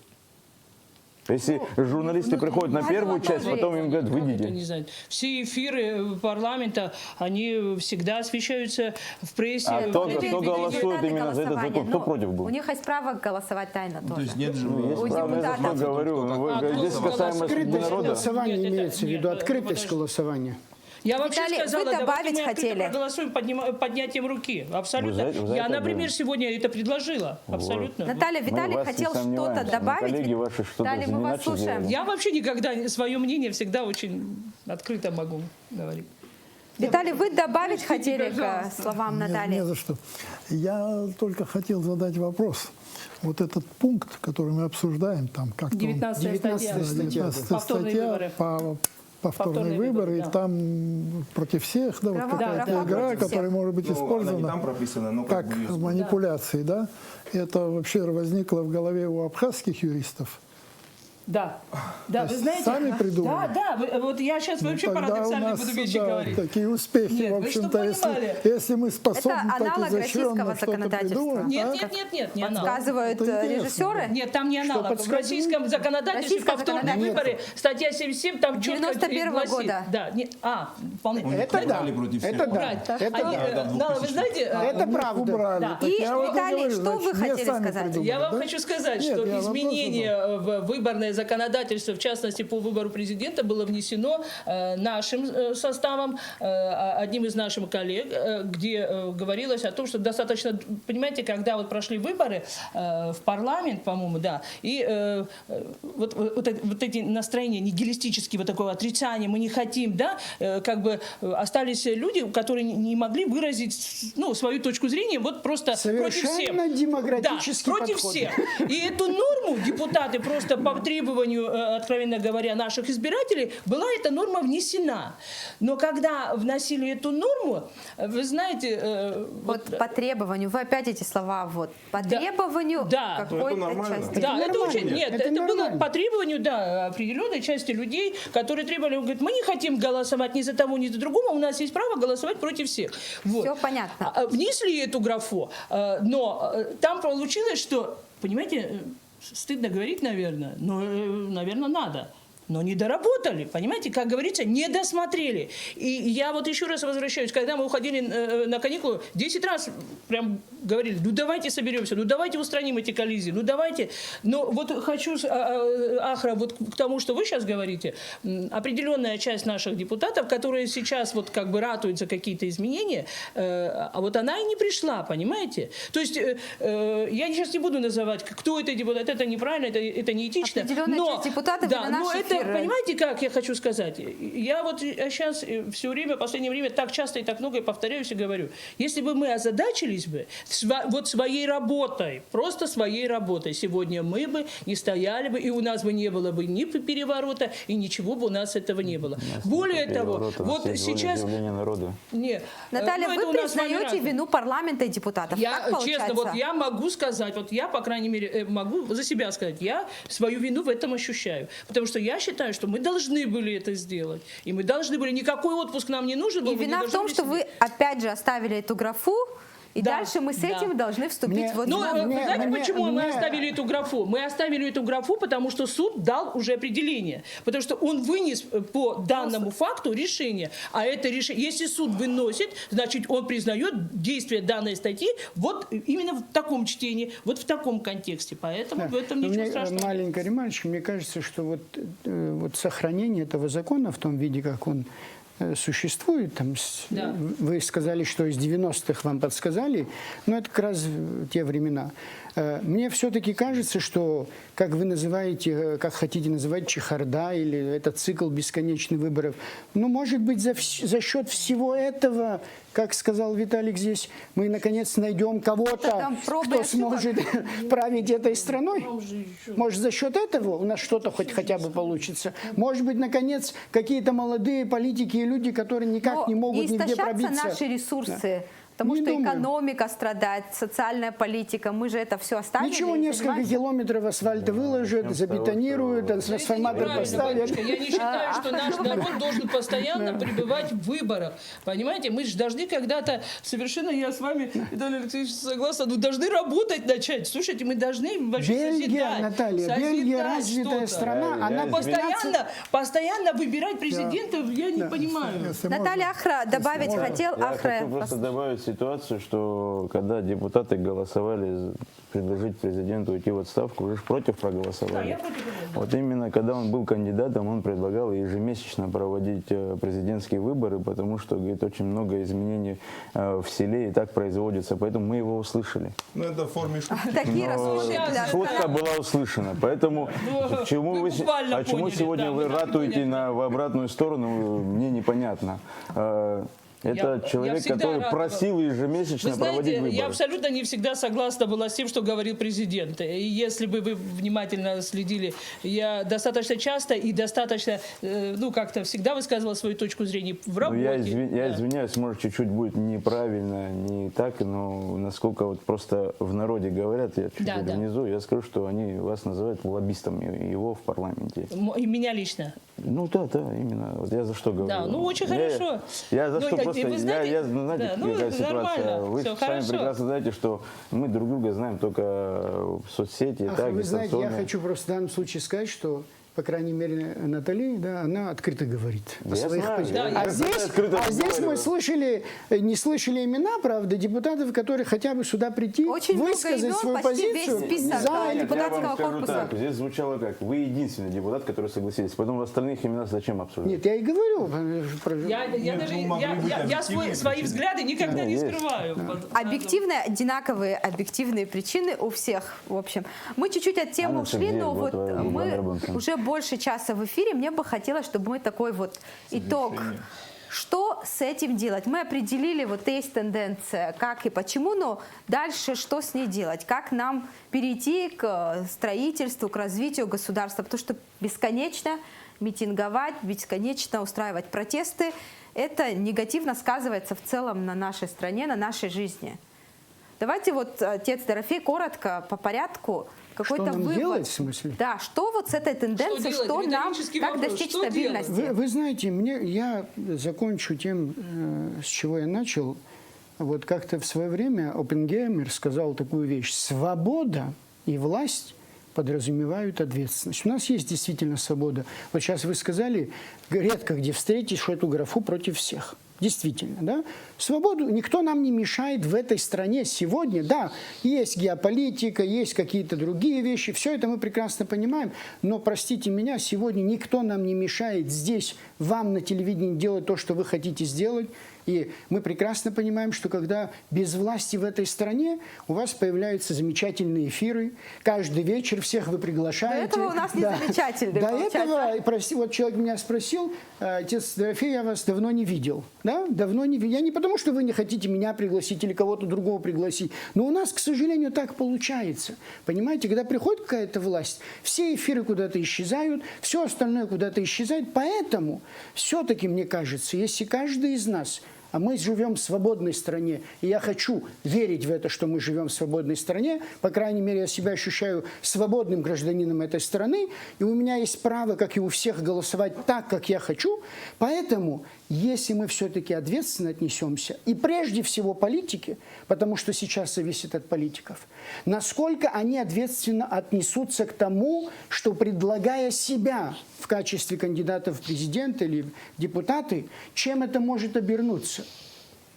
Speaker 4: Если журналисты приходят на первую часть, потом им говорят, выйдите.
Speaker 7: Не знаю. Все эфиры парламента, они всегда освещаются в прессе.
Speaker 4: Кто голосует именно за этот закон? Кто против был?
Speaker 1: У них есть право голосовать тайно тоже.
Speaker 6: То есть нет же...
Speaker 1: У депутатов.
Speaker 4: Я говорю, здесь касаемо
Speaker 2: Открытость
Speaker 4: народа.
Speaker 2: голосования
Speaker 7: Нет, это-
Speaker 2: имеется в виду,
Speaker 7: нет,
Speaker 2: открытость
Speaker 7: подожди.
Speaker 2: голосования.
Speaker 7: Я вообще
Speaker 1: Виталий, вы
Speaker 7: сказала, давайте
Speaker 1: добавить
Speaker 7: мы открыто
Speaker 1: хотели?
Speaker 7: проголосуем поднятием руки. Абсолютно.
Speaker 4: Вы за
Speaker 7: Я,
Speaker 4: это
Speaker 7: например,
Speaker 4: говорите?
Speaker 7: сегодня это предложила. Абсолютно.
Speaker 1: Наталья,
Speaker 4: Мы
Speaker 1: Виталий
Speaker 4: вас не
Speaker 1: хотел что-то
Speaker 4: сомневаемся, но
Speaker 1: добавить.
Speaker 4: коллеги ваши что-то
Speaker 1: Виталий, мы вас
Speaker 4: иначе
Speaker 1: слушаем.
Speaker 4: делали.
Speaker 7: Я вообще никогда свое мнение всегда очень открыто могу говорить.
Speaker 1: Виталий, вы добавить хотели к словам Натальи?
Speaker 5: Не за что. Я только хотел задать вопрос. Вот этот пункт, который мы обсуждаем, там как-то...
Speaker 7: 19 статья.
Speaker 5: 19
Speaker 7: Повторные
Speaker 5: статья
Speaker 7: выборы.
Speaker 5: повторные
Speaker 7: Повторные
Speaker 5: выборы,
Speaker 7: выборы,
Speaker 5: и
Speaker 7: да.
Speaker 5: там против всех, да, вот
Speaker 1: Права,
Speaker 5: какая-то
Speaker 1: права
Speaker 5: игра,
Speaker 1: против всех.
Speaker 5: которая может быть
Speaker 6: Ну, она не
Speaker 5: использована
Speaker 6: там прописана, но
Speaker 5: как
Speaker 6: как бы...
Speaker 5: манипуляции, да. Это вообще возникло в голове у абхазских юристов.
Speaker 7: Да, да, вы
Speaker 5: есть
Speaker 7: знаете,
Speaker 5: сами придумали?
Speaker 7: Да, вот я сейчас вообще
Speaker 5: Тогда у
Speaker 7: парадоксальные
Speaker 5: нас,
Speaker 7: буду вещи
Speaker 5: да,
Speaker 7: говорить.
Speaker 5: такие успехи,
Speaker 7: Нет,
Speaker 5: в
Speaker 7: вы
Speaker 5: общем-то,
Speaker 7: что
Speaker 5: если,
Speaker 7: понимали?
Speaker 5: если мы способны
Speaker 1: Это
Speaker 5: так
Speaker 1: аналог
Speaker 5: изощренно
Speaker 1: российского
Speaker 5: что-то
Speaker 1: законодательства.
Speaker 5: придумать,
Speaker 7: Нет,
Speaker 5: да?
Speaker 7: не аналог.
Speaker 1: Подсказывают
Speaker 5: Это интересно.
Speaker 1: режиссеры.
Speaker 7: Нет, там не аналог. В
Speaker 5: подсказывает?
Speaker 7: российском законодательстве
Speaker 1: Российское
Speaker 7: повторные
Speaker 1: законодательство.
Speaker 7: выборы, статья 77, там четко
Speaker 1: 91-го
Speaker 7: гласит.
Speaker 1: года.
Speaker 7: Да, вполне.
Speaker 2: Это да,
Speaker 6: Убрали против всех.
Speaker 2: это да.
Speaker 7: Убрать.
Speaker 2: Это
Speaker 7: Они,
Speaker 2: да.
Speaker 7: Нала, вы знаете,
Speaker 2: Это правда.
Speaker 5: Убрали.
Speaker 7: Да.
Speaker 5: Так
Speaker 1: И,
Speaker 5: я вот
Speaker 1: Виталий,
Speaker 5: говорю,
Speaker 1: что вы
Speaker 5: значит, не
Speaker 1: хотели
Speaker 5: сами
Speaker 1: сказать?
Speaker 5: придумали,
Speaker 7: я вам
Speaker 5: да?
Speaker 7: хочу сказать,
Speaker 5: Нет,
Speaker 7: что
Speaker 5: я вопрос
Speaker 7: изменение в выборное законодательство, в частности по выбору президента, было внесено нашим составом, одним из наших коллег, где говорилось о том, что достаточно, понимаете, когда вот прошли выборы в парламент, по-моему, да, и вот эти настроения нигилистические, вот такое отрицание, мы не хотим, да, как бы остались люди, которые не могли выразить, ну, свою точку зрения, вот просто против всех.
Speaker 2: Совершенно демократический
Speaker 7: Да, против
Speaker 2: подход.
Speaker 7: всех. И эту норму депутаты просто по требованию, откровенно говоря, наших избирателей, была эта норма внесена. Но когда вносили эту норму, вы знаете...
Speaker 1: Вот по требованию, вы опять эти слова, вот, по требованию
Speaker 7: Да.
Speaker 6: Это
Speaker 1: какой-то
Speaker 6: нормально.
Speaker 1: части.
Speaker 7: Да, это
Speaker 2: нормально.
Speaker 7: очень... Нет,
Speaker 2: Это
Speaker 7: это было
Speaker 2: нормально.
Speaker 7: по требованию, да, определенной части людей, которые требовали, говорят, мы не хотим голосовать ни за того, ни за другого, у нас есть право голосовать против всех. Вот.
Speaker 1: Всё понятно.
Speaker 7: Внесли эту графу, но там получилось, что, понимаете, стыдно говорить, наверное, но, наверное, надо. Но не доработали, понимаете, как говорится, не досмотрели. И я вот еще раз возвращаюсь, когда мы уходили на каникулы, 10 раз прям говорили, ну давайте соберемся, ну давайте устраним эти коллизии, ну давайте. Но вот хочу, Ахра, вот к тому, что вы сейчас говорите, определенная часть наших депутатов, которые сейчас вот как бы ратуют за какие-то изменения, а вот она и не пришла, понимаете? То есть я сейчас не буду называть, кто это депутат, это неправильно, это неэтично.
Speaker 1: Определенная часть депутатов
Speaker 7: да,
Speaker 1: или
Speaker 7: но
Speaker 1: наши
Speaker 7: это
Speaker 1: эфир.
Speaker 7: понимаете, как я хочу сказать? Я вот сейчас все время, в последнее время так часто и так много повторяюсь и говорю. Если бы мы озадачились бы вот своей работой, просто своей работой, сегодня мы бы не стояли бы, и у нас бы не было бы ни переворота, и ничего бы у нас этого не было. Более того, вот сейчас... Нет,
Speaker 1: Наталья,
Speaker 7: ну, это
Speaker 1: вы
Speaker 7: у нас с вами
Speaker 1: признаете
Speaker 7: разное.
Speaker 1: вину парламента и депутатов?
Speaker 7: Я,
Speaker 1: Так получается?
Speaker 7: честно, вот я могу сказать, вот я, по крайней мере, могу за себя сказать, я свою вину в этом ощущаю. Потому что я считаю, что мы должны были это сделать. И мы должны были, никакой отпуск нам не нужен был.
Speaker 1: И
Speaker 7: мы не
Speaker 1: вина в
Speaker 7: должны
Speaker 1: том,
Speaker 7: были
Speaker 1: что
Speaker 7: сидеть.
Speaker 1: вы опять же оставили эту графу, и
Speaker 7: Да,
Speaker 1: дальше мы с
Speaker 7: да.
Speaker 1: этим должны вступить в
Speaker 7: Ну,
Speaker 1: вот...
Speaker 7: вы знаете, почему мы оставили эту графу? Мы оставили эту графу, потому что суд дал уже определение. Потому что он вынес по данному факту решение. А это решение, если суд выносит, значит, он признает действие данной статьи вот именно в таком чтении, вот в таком контексте. Поэтому в этом ничего страшного.
Speaker 2: Маленькая ремарочка. Мне кажется, что вот сохранение этого закона в том виде, как он существует. Там,
Speaker 7: Да.
Speaker 2: Вы сказали, что из 90-х вам подсказали, но это как раз те времена. Мне все-таки кажется, что, как вы называете, как хотите называть, чехарда или этот цикл бесконечных выборов, ну, может быть, за счет всего этого, как сказал Виталик здесь, мы, наконец, найдем кого-то, кто сможет править этой страной. Может, за счет этого у нас что-то хотя бы получится. Может быть, наконец, какие-то молодые политики и люди, которые никак не могут нигде пробиться.
Speaker 1: Наши ресурсы.
Speaker 2: Да.
Speaker 1: Потому
Speaker 2: Не
Speaker 1: что
Speaker 2: думаю.
Speaker 1: экономика страдает, социальная политика, мы же это все оставили.
Speaker 2: Ничего, несколько километров асфальта выложат, забетонируют, трансформатор поставят.
Speaker 7: Батюшка, я не считаю, что наш народ должен постоянно пребывать в выборах. Понимаете, мы же должны когда-то, совершенно я с вами, Виталий Алексеевич, согласна, ну, должны работать начать. Слушайте, мы должны вообще
Speaker 2: Бельгия,
Speaker 7: созидать.
Speaker 2: Наталья, Бельгия развитая страна, она
Speaker 7: постоянно выбирать президента, я не понимаю.
Speaker 5: Если
Speaker 1: Наталья Ахра добавить хотел.
Speaker 4: Я
Speaker 1: Ахра,
Speaker 4: хочу просто добавить ситуацию, что когда депутаты голосовали предложить президенту уйти в отставку, уже ж против проголосовали.
Speaker 7: Да, я против этого.
Speaker 4: Вот именно когда он был кандидатом, он предлагал ежемесячно проводить президентские выборы, потому что, говорит, очень много изменений в селе и так производится, поэтому мы его услышали.
Speaker 6: Ну, это в форме шутки.
Speaker 1: такие
Speaker 4: Но
Speaker 1: расходы для
Speaker 4: шутка была услышана, поэтому чему
Speaker 7: вы буквально
Speaker 4: почему
Speaker 7: поняли,
Speaker 4: сегодня
Speaker 7: да,
Speaker 4: вы
Speaker 7: мы так
Speaker 4: ратуете
Speaker 7: поняли.
Speaker 4: в обратную сторону, мне непонятно. Это
Speaker 7: Я
Speaker 4: человек,
Speaker 7: всегда
Speaker 4: который
Speaker 7: рада.
Speaker 4: просил ежемесячно
Speaker 7: Вы
Speaker 4: проводить
Speaker 7: знаете,
Speaker 4: выборы.
Speaker 7: я абсолютно не всегда согласна была с тем, что говорил президент. И если бы вы внимательно следили, я достаточно часто и достаточно, ну, как-то всегда высказывала свою точку зрения в
Speaker 4: Ну,
Speaker 7: работе.
Speaker 4: я
Speaker 7: Да.
Speaker 4: извиняюсь, может, чуть-чуть будет неправильно, не так, но насколько вот просто в народе говорят, я чуть
Speaker 7: Да, да.
Speaker 4: внизу, я скажу, что они вас называют лоббистом его в парламенте.
Speaker 7: И меня лично.
Speaker 4: Ну да, именно. Вот я за что говорю.
Speaker 7: Да, ну очень хорошо.
Speaker 4: Я за
Speaker 7: Ну,
Speaker 4: что
Speaker 7: и
Speaker 4: просто,
Speaker 7: вы знаете,
Speaker 4: знаете,
Speaker 7: да, ну,
Speaker 4: какая ситуация.
Speaker 7: нормально,
Speaker 4: Вы
Speaker 7: всё
Speaker 4: сами
Speaker 7: хорошо.
Speaker 4: прекрасно знаете, что мы друг друга знаем только в соцсети,
Speaker 2: Ах,
Speaker 4: так,
Speaker 2: вы знаете, я
Speaker 4: дистанционно.
Speaker 2: хочу просто в данном случае сказать, что, по крайней мере, Натали, да, она открыто говорит о
Speaker 4: Я
Speaker 2: своих
Speaker 4: знаю,
Speaker 2: позициях.
Speaker 7: да,
Speaker 2: А
Speaker 7: я
Speaker 2: здесь,
Speaker 4: открыто
Speaker 2: мы
Speaker 4: разговариваю.
Speaker 2: не слышали имена, правда, депутатов, которые хотя бы сюда прийти,
Speaker 1: Очень много
Speaker 2: высказать
Speaker 1: имен,
Speaker 2: свою
Speaker 1: почти
Speaker 2: позицию.
Speaker 1: весь список,
Speaker 2: за
Speaker 1: да,
Speaker 2: или
Speaker 4: Я
Speaker 1: депутатского
Speaker 4: вам скажу
Speaker 1: корпуса.
Speaker 4: так, здесь звучало как, вы единственный депутат, который согласились, поэтому остальных имена зачем обсуждать?
Speaker 2: Нет, я и говорю.
Speaker 7: Я свои взгляды никогда не
Speaker 4: Есть.
Speaker 7: скрываю.
Speaker 1: Одинаковые объективные причины у всех, в общем. Мы чуть-чуть от темы
Speaker 4: Анна
Speaker 1: ушли,
Speaker 4: Сергеева,
Speaker 1: но
Speaker 4: вот
Speaker 1: вот
Speaker 4: Иван
Speaker 1: мы
Speaker 4: Рабанкин.
Speaker 1: уже больше часа в эфире. Мне бы хотелось, чтобы мы такой вот итог. Что с этим делать? Мы определили, вот есть тенденция, как и почему, но дальше что с ней делать? Как нам перейти к строительству, к развитию государства? Потому что бесконечно митинговать, бесконечно устраивать протесты, это негативно сказывается в целом на нашей стране, на нашей жизни. Давайте вот, отец Дорофей, коротко, по порядку, какой-то
Speaker 2: нам
Speaker 1: вывод.
Speaker 2: делать, в смысле?
Speaker 1: Да, что вот с этой тенденцией,
Speaker 7: делать?
Speaker 1: что нам,
Speaker 7: Риторический
Speaker 1: как
Speaker 7: вопрос.
Speaker 1: достичь
Speaker 7: Что
Speaker 1: стабильности?
Speaker 2: Вы знаете, я закончу тем, с чего я начал. Вот как-то в свое время Оппенгеймер сказал такую вещь. Свобода и власть подразумевают ответственность. У нас есть действительно свобода. Вот сейчас вы сказали, редко где встретишь эту графу против всех. Действительно, да? Свободу никто нам не мешает в этой стране сегодня. Да, есть геополитика, есть какие-то другие вещи. Все это мы прекрасно понимаем. Но, простите меня, сегодня никто нам не мешает здесь, вам на телевидении делать то, что вы хотите сделать. И мы прекрасно понимаем, что когда без власти в этой стране, у вас появляются замечательные эфиры. Каждый вечер всех вы приглашаете.
Speaker 1: До этого у нас не замечательные,
Speaker 2: До
Speaker 1: получается.
Speaker 2: этого, прости, вот человек меня спросил, отец Дорофей, я вас давно не видел. Да? Давно не видел. Я не потому, что вы не хотите меня пригласить или кого-то другого пригласить, но у нас, к сожалению, так получается. Понимаете, когда приходит какая-то власть, все эфиры куда-то исчезают, все остальное куда-то исчезает. Поэтому все-таки, мне кажется, если каждый из нас, а мы живем в свободной стране, и я хочу верить в это, что мы живем в свободной стране, по крайней мере, я себя ощущаю свободным гражданином этой страны, и у меня есть право, как и у всех, голосовать так, как я хочу. Поэтому, если мы все-таки ответственно отнесемся, и прежде всего политики, потому что сейчас зависит от политиков, насколько они ответственно отнесутся к тому, что, предлагая себя в качестве кандидата в президенты или депутаты, чем это может обернуться.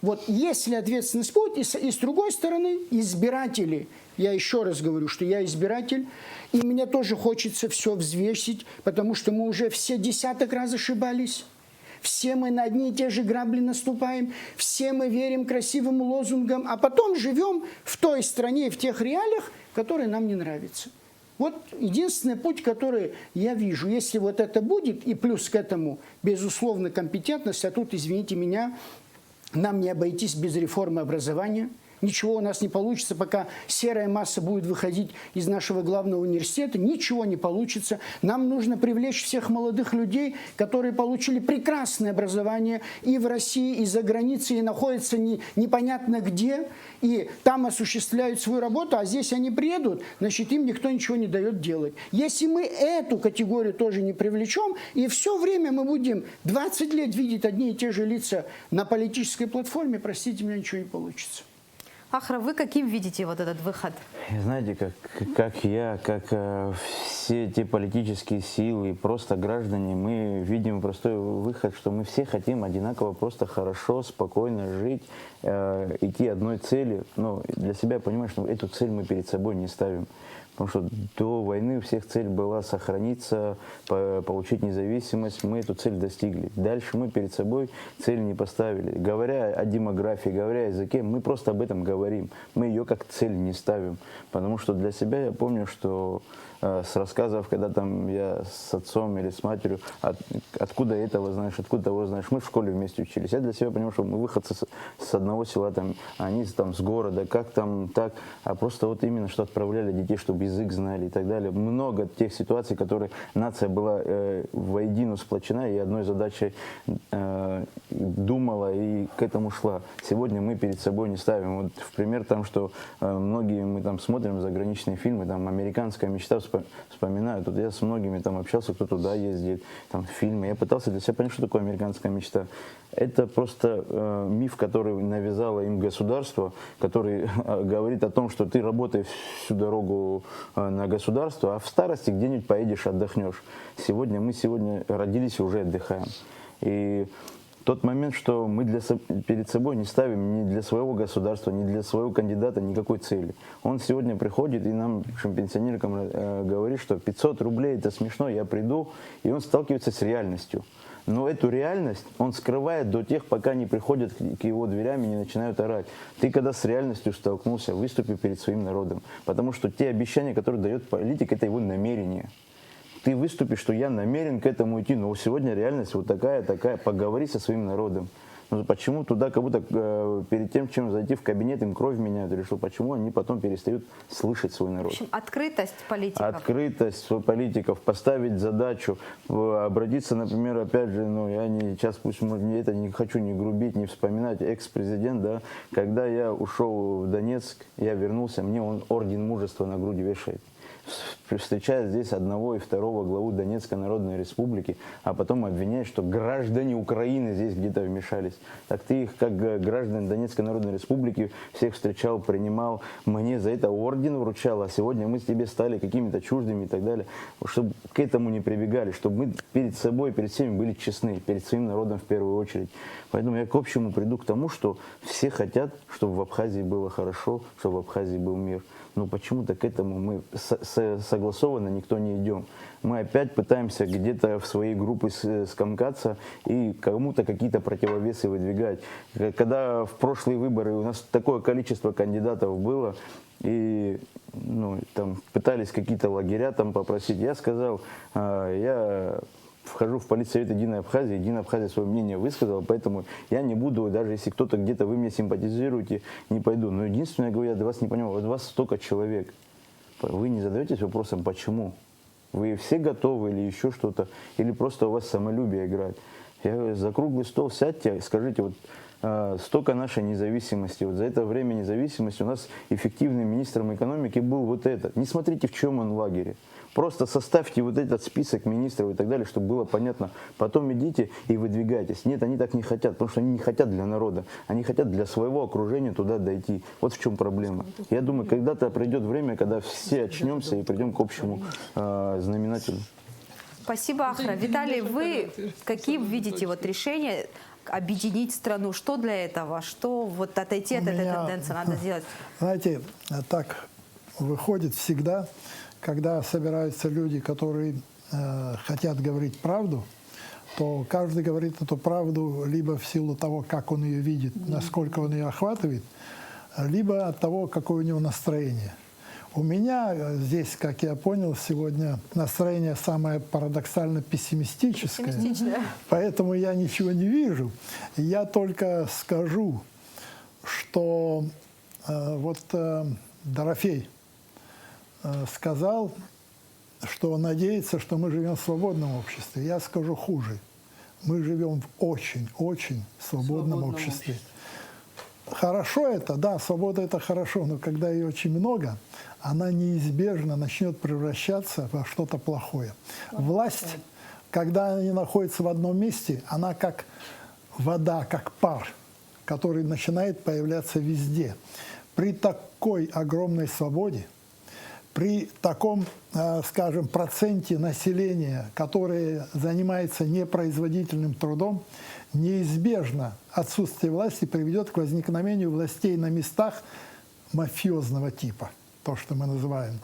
Speaker 2: Вот если ответственность будет, и с другой стороны, избиратели, я еще раз говорю, что я избиратель, и мне тоже хочется все взвесить, потому что мы уже все десяток раз ошибались. Все мы на одни и те же грабли наступаем, все мы верим красивым лозунгам, а потом живем в той стране и в тех реалиях, которые нам не нравятся. Вот единственный путь, который я вижу. Если вот это будет, и плюс к этому, безусловно, компетентность, а тут, извините меня, нам не обойтись без реформы образования. Ничего у нас не получится, пока серая масса будет выходить из нашего главного университета. Ничего не получится. Нам нужно привлечь всех молодых людей, которые получили прекрасное образование и в России, и за границей, и находятся непонятно где, и там осуществляют свою работу, а здесь они приедут, значит, им никто ничего не дает делать. Если мы эту категорию тоже не привлечем, и все время мы будем 20 лет видеть одни и те же лица на политической платформе, простите меня, ничего не получится.
Speaker 1: Ахра, вы каким видите вот этот выход?
Speaker 4: Знаете, как все те политические силы, просто граждане, мы видим простой выход, что мы все хотим одинаково, просто хорошо, спокойно жить, идти одной цели. Но для себя я понимаю, что эту цель мы перед собой не ставим. Потому что до войны у всех цель была сохраниться, получить независимость. Мы эту цель достигли. Дальше мы перед собой цель не поставили. Говоря о демографии, говоря о языке, мы просто об этом говорим. Мы ее как цель не ставим. Потому что для себя я помню, что с рассказов, когда там я с отцом или с матерью, откуда этого знаешь, откуда того знаешь. Мы в школе вместе учились. Я для себя понимал, что мы выходцы с одного села, там, они там с города, как там так. А просто вот именно, что отправляли детей, чтобы язык знали и так далее. Много тех ситуаций, которые нация была воедино сплочена и одной задачей думала и к этому шла. Сегодня мы перед собой не ставим. Вот в пример там, что многие мы там смотрим заграничные фильмы, там «Американская мечта» вспоминают. Вот я с многими там общался, кто туда ездит, там фильмы. Я пытался для себя понять, что такое американская мечта. Это просто миф, который навязало им государство, который говорит о том, что ты работаешь всю дорогу на государство, а в старости где-нибудь поедешь, отдохнешь. Мы сегодня родились и уже отдыхаем. И тот момент, что мы перед собой не ставим ни для своего государства, ни для своего кандидата никакой цели. Он сегодня приходит и нам, пенсионеркам, говорит, что 500 рублей это смешно, я приду, и он сталкивается с реальностью. Но эту реальность он скрывает до тех, пока не приходят к его дверям и не начинают орать. Ты когда с реальностью столкнулся, выступи перед своим народом. Потому что те обещания, которые дает политик, это его намерение. Ты выступишь, что я намерен к этому идти, но сегодня реальность вот такая, поговори со своим народом. Но почему туда, как будто перед тем, чем зайти в кабинет, им кровь меняют, или что, почему они потом перестают слышать свой народ?
Speaker 1: В общем, открытость политиков.
Speaker 4: Открытость политиков, поставить задачу, обратиться, например, опять же, я сейчас, пусть мне это не хочу не грубить, не вспоминать, экс-президент, да, когда я ушел в Донецк, я вернулся, мне он орден мужества на грудь вешает. Встречая здесь одного и второго главу Донецкой Народной Республики, а потом обвиняют, что граждане Украины здесь где-то вмешались. Так ты их, как граждан Донецкой Народной Республики, всех встречал, принимал, мне за это орден вручал, а сегодня мы тебе стали какими-то чуждыми и так далее. Чтобы к этому не прибегали, чтобы мы перед собой, перед всеми были честны, перед своим народом в первую очередь. Поэтому я к общему приду к тому, что все хотят, чтобы в Абхазии было хорошо, чтобы в Абхазии был мир. Но почему-то к этому мы согласованно никто не идем. Мы опять пытаемся где-то в своей группе скомкаться и кому-то какие-то противовесы выдвигать. Когда в прошлые выборы у нас такое количество кандидатов было, и там пытались какие-то лагеря там попросить, я сказал, я вхожу в Политсовет Единой Абхазии, Единая Абхазия свое мнение высказала, поэтому я не буду, даже если кто-то где-то вы мне симпатизируете, не пойду. Но единственное, я говорю, я до вас не понимаю, вот вас столько человек, вы не задаетесь вопросом, почему? Вы все готовы или еще что-то, или просто у вас самолюбие играет? Я говорю, за круглый стол сядьте, скажите, вот столько нашей независимости, вот за это время независимости у нас эффективным министром экономики был вот этот. Не смотрите, в чем он в лагере. Просто составьте вот этот список министров и так далее, чтобы было понятно. Потом идите и выдвигайтесь. Нет, они так не хотят, потому что они не хотят для народа. Они хотят для своего окружения туда дойти. Вот в чем проблема. Я думаю, когда-то придет время, когда все очнемся и придем к общему знаменателю.
Speaker 1: Спасибо, Ахра. Виталий, вы какие видите вот решения объединить страну? Что для этого? Что вот отойти от этой тенденции надо сделать?
Speaker 5: Знаете, так выходит всегда, когда собираются люди, которые хотят говорить правду, то каждый говорит эту правду либо в силу того, как он ее видит, насколько он ее охватывает, либо от того, какое у него настроение. У меня здесь, как я понял, сегодня настроение самое парадоксально пессимистическое, поэтому я ничего не вижу. Я только скажу, что Дорофей сказал, что надеется, что мы живем в свободном обществе. Я скажу хуже. Мы живем в очень-очень свободном обществе. Хорошо это, да, свобода это хорошо, но когда ее очень много, она неизбежно начнет превращаться во что-то плохое. Власть, когда она не находится в одном месте, она как вода, как пар, который начинает появляться везде. При такой огромной свободе, при таком, скажем, проценте населения, которое занимается непроизводительным трудом, неизбежно отсутствие власти приведет к возникновению властей на местах мафиозного типа, то, что мы называем,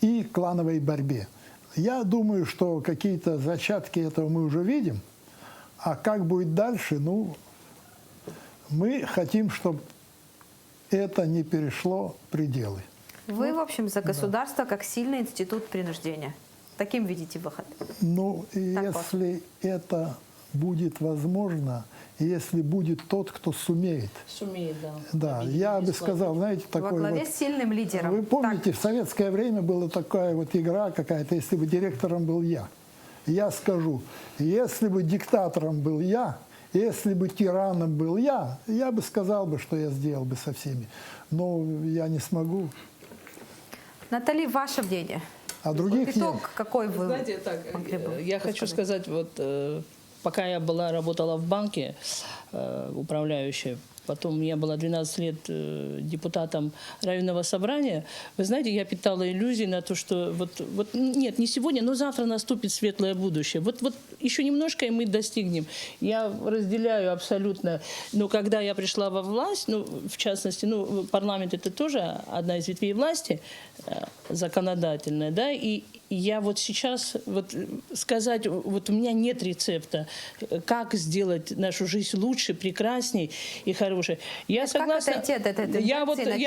Speaker 5: и клановой борьбе. Я думаю, что какие-то зачатки этого мы уже видим, а как будет дальше, мы хотим, чтобы это не перешло пределы.
Speaker 1: Вы, в общем, за государство как сильный институт принуждения. Таким видите выход?
Speaker 5: Если это будет возможно, если будет тот, кто сумеет.
Speaker 7: Сумеет, да.
Speaker 5: Да, я бы сказал, знаете, такой
Speaker 1: во главе с сильным лидером.
Speaker 5: Вы помните, в советское время была такая вот игра какая-то, если бы директором был я скажу, если бы диктатором был я, если бы тираном был я бы сказал, что я сделал бы со всеми. Но я не смогу.
Speaker 1: Натали, ваше мнение?
Speaker 5: А других нет.
Speaker 1: Итог какой вы?
Speaker 7: Знаете, так, я хочу сказать, пока я работала в банке, управляющей, потом я была 12 лет депутатом районного собрания, вы знаете, я питала иллюзии на то, что нет, не сегодня, но завтра наступит светлое будущее. Вот еще немножко, и мы достигнем. Я разделяю абсолютно, но когда я пришла во власть, в частности, парламент это тоже одна из ветвей власти, законодательная, да, и я сейчас сказать, у меня нет рецепта, как сделать нашу жизнь лучше, прекрасней и хорошей. Я согласна.
Speaker 1: Как отойти от этой тенденции,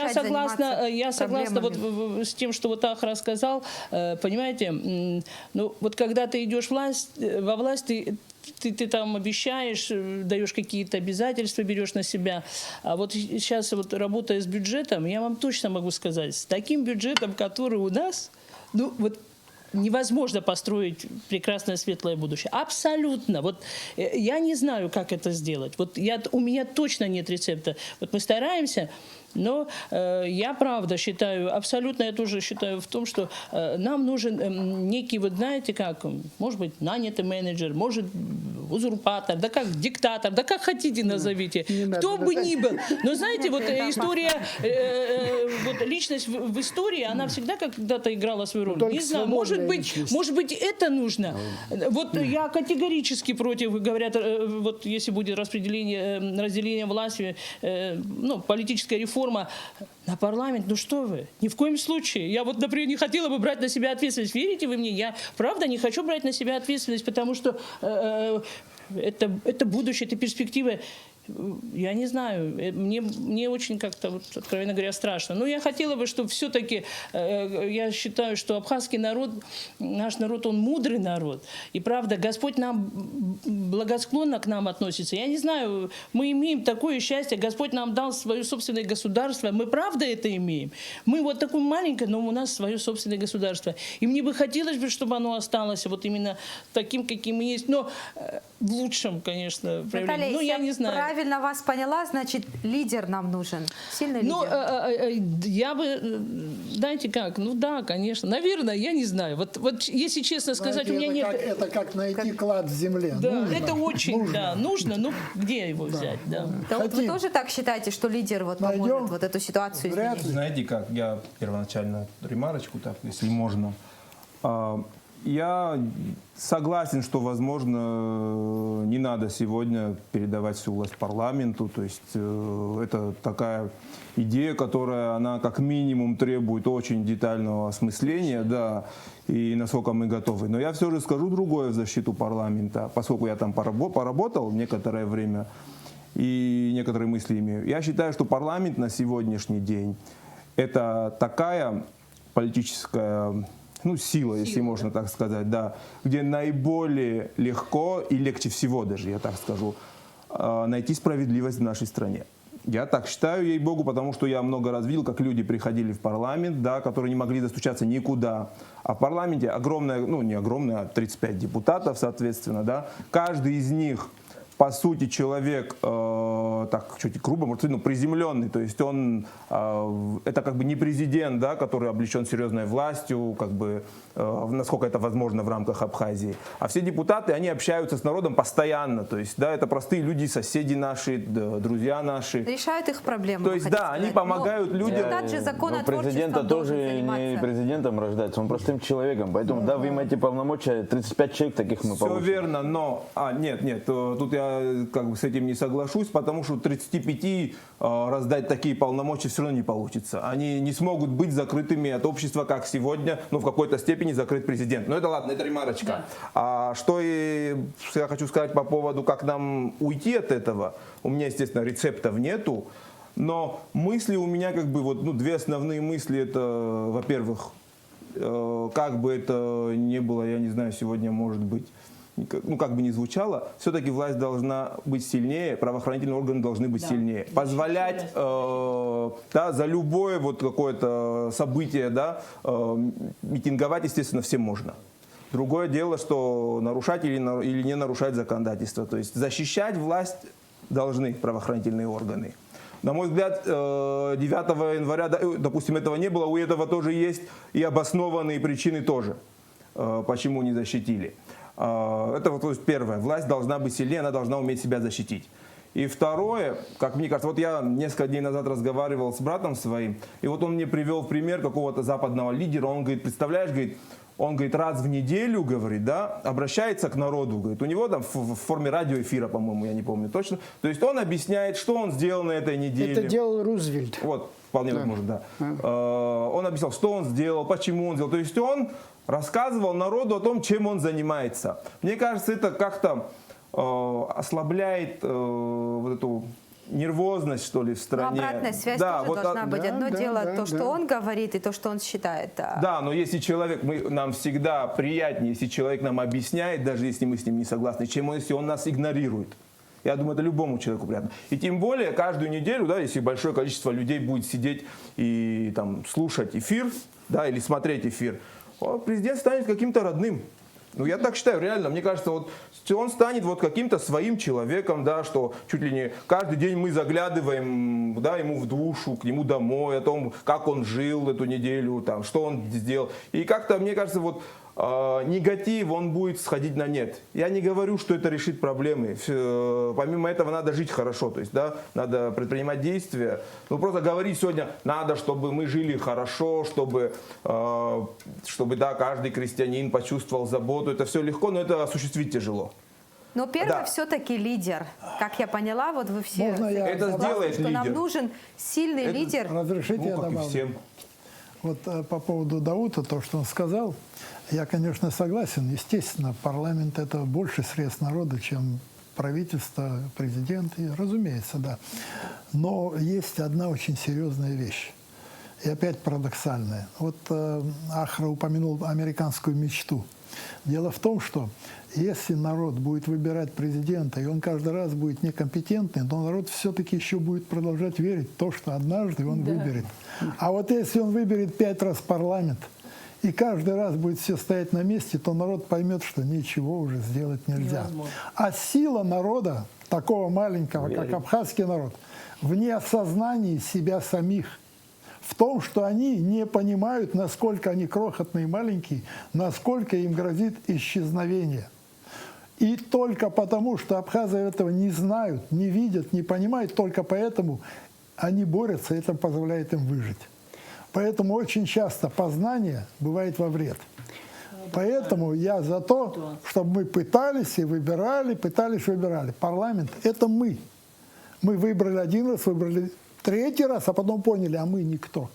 Speaker 7: я согласна с тем, что Ахра сказал. Понимаете, когда ты идешь во власть, ты там обещаешь, даешь какие-то обязательства, берешь на себя. А вот сейчас, работая с бюджетом, я вам точно могу сказать, с таким бюджетом, который у нас, невозможно построить прекрасное светлое будущее. Абсолютно. Я не знаю, как это сделать. У меня точно нет рецепта. Мы стараемся, но я правда считаю, абсолютно я тоже считаю в том, что нам нужен некий, знаете как, может быть, нанятый менеджер, может, узурпатор, да как диктатор, да как хотите назовите, кто бы ни был. Но знаете, вот история, вот личность в истории, она всегда когда-то играла свою роль. Не знаю, может быть, это нужно. Вот я категорически против, говорят, вот если будет разделение власти, ну, политическая реформа на парламент, ну что вы, ни в коем случае. Я вот, например, не хотела бы брать на себя ответственность. Верите вы мне? Я правда не хочу брать на себя ответственность, потому что это будущее, это перспективы. Я не знаю, мне очень как-то, вот, откровенно говоря, страшно. Но я хотела бы, чтобы все-таки, я считаю, что абхазский народ, наш народ, он мудрый народ. И правда, Господь нам благосклонно к нам относится. Я не знаю, мы имеем такое счастье, Господь нам дал свое собственное государство. Мы правда это имеем. Мы вот такое маленькое, но у нас свое собственное государство. И мне бы хотелось, чтобы оно осталось вот именно таким, каким есть. Но в лучшем, конечно, проявлении.
Speaker 1: Наталья,
Speaker 7: Ну, я не знаю.
Speaker 1: Правильно вас поняла, значит, лидер нам нужен. Сильный лидер.
Speaker 7: Ну, я бы, знаете как, ну да, конечно, наверное, я не знаю. Вот если честно сказать,
Speaker 5: знаете,
Speaker 7: у меня нет...
Speaker 5: Это как найти клад в земле.
Speaker 7: Да,
Speaker 5: нужно,
Speaker 7: это очень,
Speaker 5: нужно.
Speaker 7: да, нужно, ну где его взять, да.
Speaker 1: Да вот вы
Speaker 5: Хотим.
Speaker 1: тоже так считаете, что лидер вот
Speaker 5: Найдем.
Speaker 1: поможет вот эту ситуацию
Speaker 5: Вряд
Speaker 1: изменить?
Speaker 5: ли.
Speaker 6: Знаете как, я первоначально ремарочку, так, если можно. Я согласен, что, возможно, не надо сегодня передавать всю власть парламенту. То есть это такая идея, которая, она как минимум требует очень детального осмысления, да, и насколько мы готовы. Но я все же скажу другое в защиту парламента, поскольку я там поработал некоторое время и некоторые мысли имею. Я считаю, что парламент на сегодняшний день это такая политическая сила, если можно так сказать, да, где наиболее легко и легче всего даже, я так скажу, найти справедливость в нашей стране. Я так считаю, ей-богу, потому что я много раз видел, как люди приходили в парламент, да, которые не могли достучаться никуда. А в парламенте огромное, не огромное, а 35 депутатов, соответственно, да, каждый из них, по сути, человек, так, чуть грубо, может, приземленный, то есть он, это как бы не президент, да, который облечен серьезной властью, как бы, насколько это возможно в рамках Абхазии. А все депутаты, они общаются с народом постоянно, то есть, да, это простые люди, соседи наши, друзья наши.
Speaker 1: Решают их проблемы.
Speaker 6: То есть, да, они помогают людям.
Speaker 1: Депутат же законотворчеством
Speaker 4: Президента
Speaker 1: должен
Speaker 4: тоже не
Speaker 1: заниматься.
Speaker 4: президентом рождается, он простым человеком. Поэтому, да, вы имеете полномочия, 35 человек таких мы
Speaker 6: Все
Speaker 4: получим.
Speaker 6: верно, но... нет, тут я как бы с этим не соглашусь, потому что 35 раздать такие полномочия все равно не получится. Они не смогут быть закрытыми от общества, как сегодня, в какой-то степени закрыт президент. Но это ладно, это ремарочка.
Speaker 7: Да.
Speaker 6: А что я хочу сказать по поводу, как нам уйти от этого, у меня, естественно, рецептов нету, но мысли у меня как бы, две основные мысли, это, во-первых, как бы это ни было, я не знаю, сегодня может быть, как бы ни звучало, все-таки власть должна быть сильнее, правоохранительные органы должны быть сильнее. Позволять за любое какое-то событие, митинговать, естественно, всем можно. Другое дело, что нарушать или не нарушать законодательство. То есть защищать власть должны правоохранительные органы. На мой взгляд, 9 января, допустим, этого не было, у этого тоже есть и обоснованные причины тоже, почему не защитили. Это то есть первое. Власть должна быть сильнее, она должна уметь себя защитить. И второе, как мне кажется, я несколько дней назад разговаривал с братом своим, и он мне привел в пример какого-то западного лидера. Он говорит, представляешь, он раз в неделю, говорит, обращается к народу, говорит, у него там в форме радиоэфира, по-моему, я не помню точно. То есть он объясняет, что он сделал на этой неделе.
Speaker 2: Это делал Рузвельт.
Speaker 6: Вполне возможно, да. Он объяснял, что он сделал, почему он сделал. То есть он рассказывал народу о том, чем он занимается. Мне кажется, это как-то ослабляет эту нервозность, что ли, в стране.
Speaker 1: Обратная связь тоже должна быть. Одно дело то, что он говорит, и то, что он считает.
Speaker 6: Да, но если человек, нам всегда приятнее, если человек нам объясняет, даже если мы с ним не согласны, чем если он нас игнорирует. Я думаю, это любому человеку приятно. И тем более каждую неделю, если большое количество людей будет сидеть и слушать эфир, или смотреть эфир, президент станет каким-то родным. Я так считаю, реально. Мне кажется, он станет каким-то своим человеком, что чуть ли не каждый день мы заглядываем, ему в душу, к нему домой, о том, как он жил эту неделю, что он сделал. И как-то, мне кажется, негатив, он будет сходить на нет. Я не говорю, что это решит проблемы. Помимо этого надо жить хорошо, то есть, да, надо предпринимать действия. Ну, просто говорить сегодня, надо, чтобы мы жили хорошо, чтобы, да, каждый крестьянин почувствовал заботу. Это все легко, но это осуществить тяжело.
Speaker 1: Но первый
Speaker 6: Да.
Speaker 1: все-таки лидер. Как я поняла, вот вы все
Speaker 5: Можно я
Speaker 6: Это
Speaker 5: добавлю?
Speaker 6: сделает
Speaker 1: что нам
Speaker 6: лидер.
Speaker 1: нужен сильный лидер.
Speaker 5: Разрешите, я
Speaker 6: Ну, как и
Speaker 5: добавлю?
Speaker 6: всем.
Speaker 5: Вот по поводу Даута, то, что он сказал, я, конечно, согласен. Естественно, парламент – это больше средств народа, чем правительство, президент, и, разумеется, да. Но есть одна очень серьезная вещь, и опять парадоксальная. Вот Ахра упомянул американскую мечту. Дело в том, что если народ будет выбирать президента, и он каждый раз будет некомпетентный, то народ все-таки еще будет продолжать верить в то, что однажды он выберет. А вот если он выберет 5 раз парламент, и каждый раз будет все стоять на месте, то народ поймет, что ничего уже сделать нельзя. А сила народа, такого маленького, как абхазский народ, в неосознании себя самих, в том, что они не понимают, насколько они крохотные и маленькие, насколько им грозит исчезновение. И только потому, что абхазы этого не знают, не видят, не понимают, только поэтому они борются, и это позволяет им выжить. Поэтому очень часто познание бывает во вред. Поэтому я за то, чтобы мы пытались и выбирали, пытались и выбирали. Парламент – это мы. Мы выбрали один раз, выбрали 3-й раз, а потом поняли, а мы никто.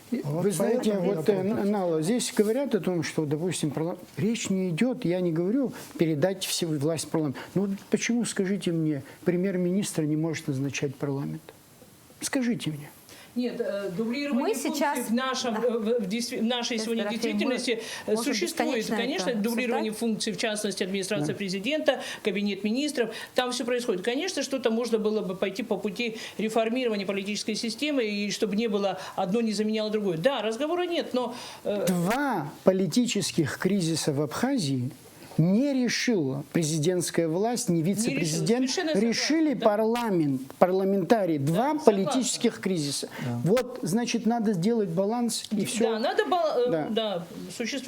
Speaker 5: Вот
Speaker 2: Вы знаете,
Speaker 5: поэтому
Speaker 2: вот,
Speaker 5: я против.
Speaker 2: Нала, здесь говорят о том, что, допустим, речь не идет, я не говорю передать всю власть парламенту. Но вот почему, скажите мне, премьер-министр не может назначать парламент? Скажите мне.
Speaker 7: Нет, дублирование
Speaker 1: Мы
Speaker 7: функций
Speaker 1: сейчас-
Speaker 7: в нашей сегодня
Speaker 1: Дорофей,
Speaker 7: действительности
Speaker 1: мы можем
Speaker 7: существует.
Speaker 1: бесконечно
Speaker 7: Конечно,
Speaker 1: это
Speaker 7: дублирование
Speaker 1: обсуждать.
Speaker 7: функций, в частности, администрация президента, кабинет министров, там все происходит. Конечно, что-то можно было бы пойти по пути реформирования политической системы, и чтобы не было одно не заменяло другое. Да, разговора нет, но...
Speaker 2: 2 политических кризиса в Абхазии не решила президентская власть, не вице-президент.
Speaker 7: Совершенно согласна,
Speaker 2: Решили
Speaker 7: да.
Speaker 2: парламент, парламентарии. 2
Speaker 7: согласна.
Speaker 2: политических кризиса. Вот, значит, надо сделать баланс, и все.
Speaker 7: Да, надо...
Speaker 2: Да.
Speaker 7: Да,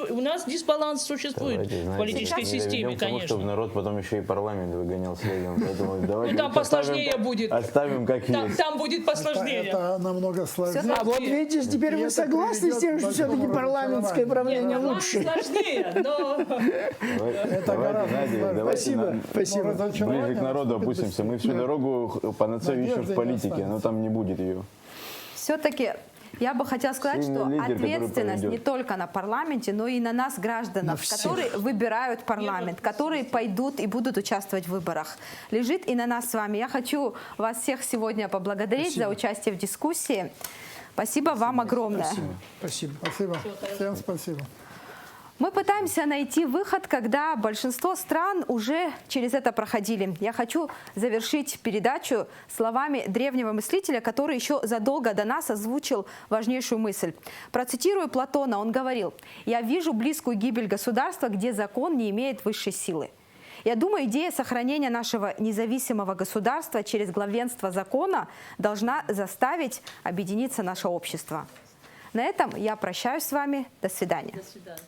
Speaker 7: у нас дисбаланс существует
Speaker 4: Давайте,
Speaker 7: в
Speaker 4: знаете,
Speaker 7: политической
Speaker 4: не
Speaker 7: системе,
Speaker 4: доведем к тому,
Speaker 7: конечно.
Speaker 4: чтобы народ потом еще и парламент выгонял следом. Поэтому давайте
Speaker 7: Ну, там
Speaker 4: лучше
Speaker 7: посложнее будет.
Speaker 4: Оставим как есть.
Speaker 7: Там будет посложнее.
Speaker 5: Это намного сложнее.
Speaker 2: А вот видите, теперь
Speaker 5: И
Speaker 2: вы
Speaker 5: это
Speaker 2: согласны с тем, что
Speaker 5: приведет к
Speaker 2: все-таки
Speaker 5: большому
Speaker 2: парламентское
Speaker 5: разочарованию.
Speaker 2: правление
Speaker 7: Нет,
Speaker 2: лучше?
Speaker 7: сложнее, но...
Speaker 5: Это гораздо
Speaker 4: Знаете,
Speaker 5: сложнее.
Speaker 4: давайте
Speaker 2: Спасибо,
Speaker 4: нам
Speaker 2: спасибо.
Speaker 5: Разочарование
Speaker 4: ближе к народу
Speaker 5: наступит
Speaker 4: опустимся. Мы
Speaker 5: быстрее.
Speaker 4: всю дорогу панацею ищем в
Speaker 5: Надежды не
Speaker 4: политике, но
Speaker 5: останется.
Speaker 4: там не будет ее.
Speaker 1: Все-таки я бы хотела сказать,
Speaker 4: Сильный
Speaker 1: что
Speaker 4: лидер, который
Speaker 1: ответственность
Speaker 4: поведет.
Speaker 1: не только на парламенте, но и на нас,
Speaker 2: На
Speaker 1: гражданах,
Speaker 2: всех.
Speaker 1: которые выбирают парламент, которые пойдут и будут участвовать в выборах. Лежит и на нас с вами. Я хочу вас всех сегодня поблагодарить за участие в дискуссии. Спасибо вам огромное.
Speaker 2: Спасибо.
Speaker 5: Спасибо. Всем спасибо.
Speaker 1: Мы пытаемся найти выход, когда большинство стран уже через это проходили. Я хочу завершить передачу словами древнего мыслителя, который еще задолго до нас озвучил важнейшую мысль. Процитирую Платона, он говорил: «Я вижу близкую гибель государства, где закон не имеет высшей силы». Я думаю, идея сохранения нашего независимого государства через главенство закона должна заставить объединиться наше общество. На этом я прощаюсь с вами. До свидания.
Speaker 7: До свидания.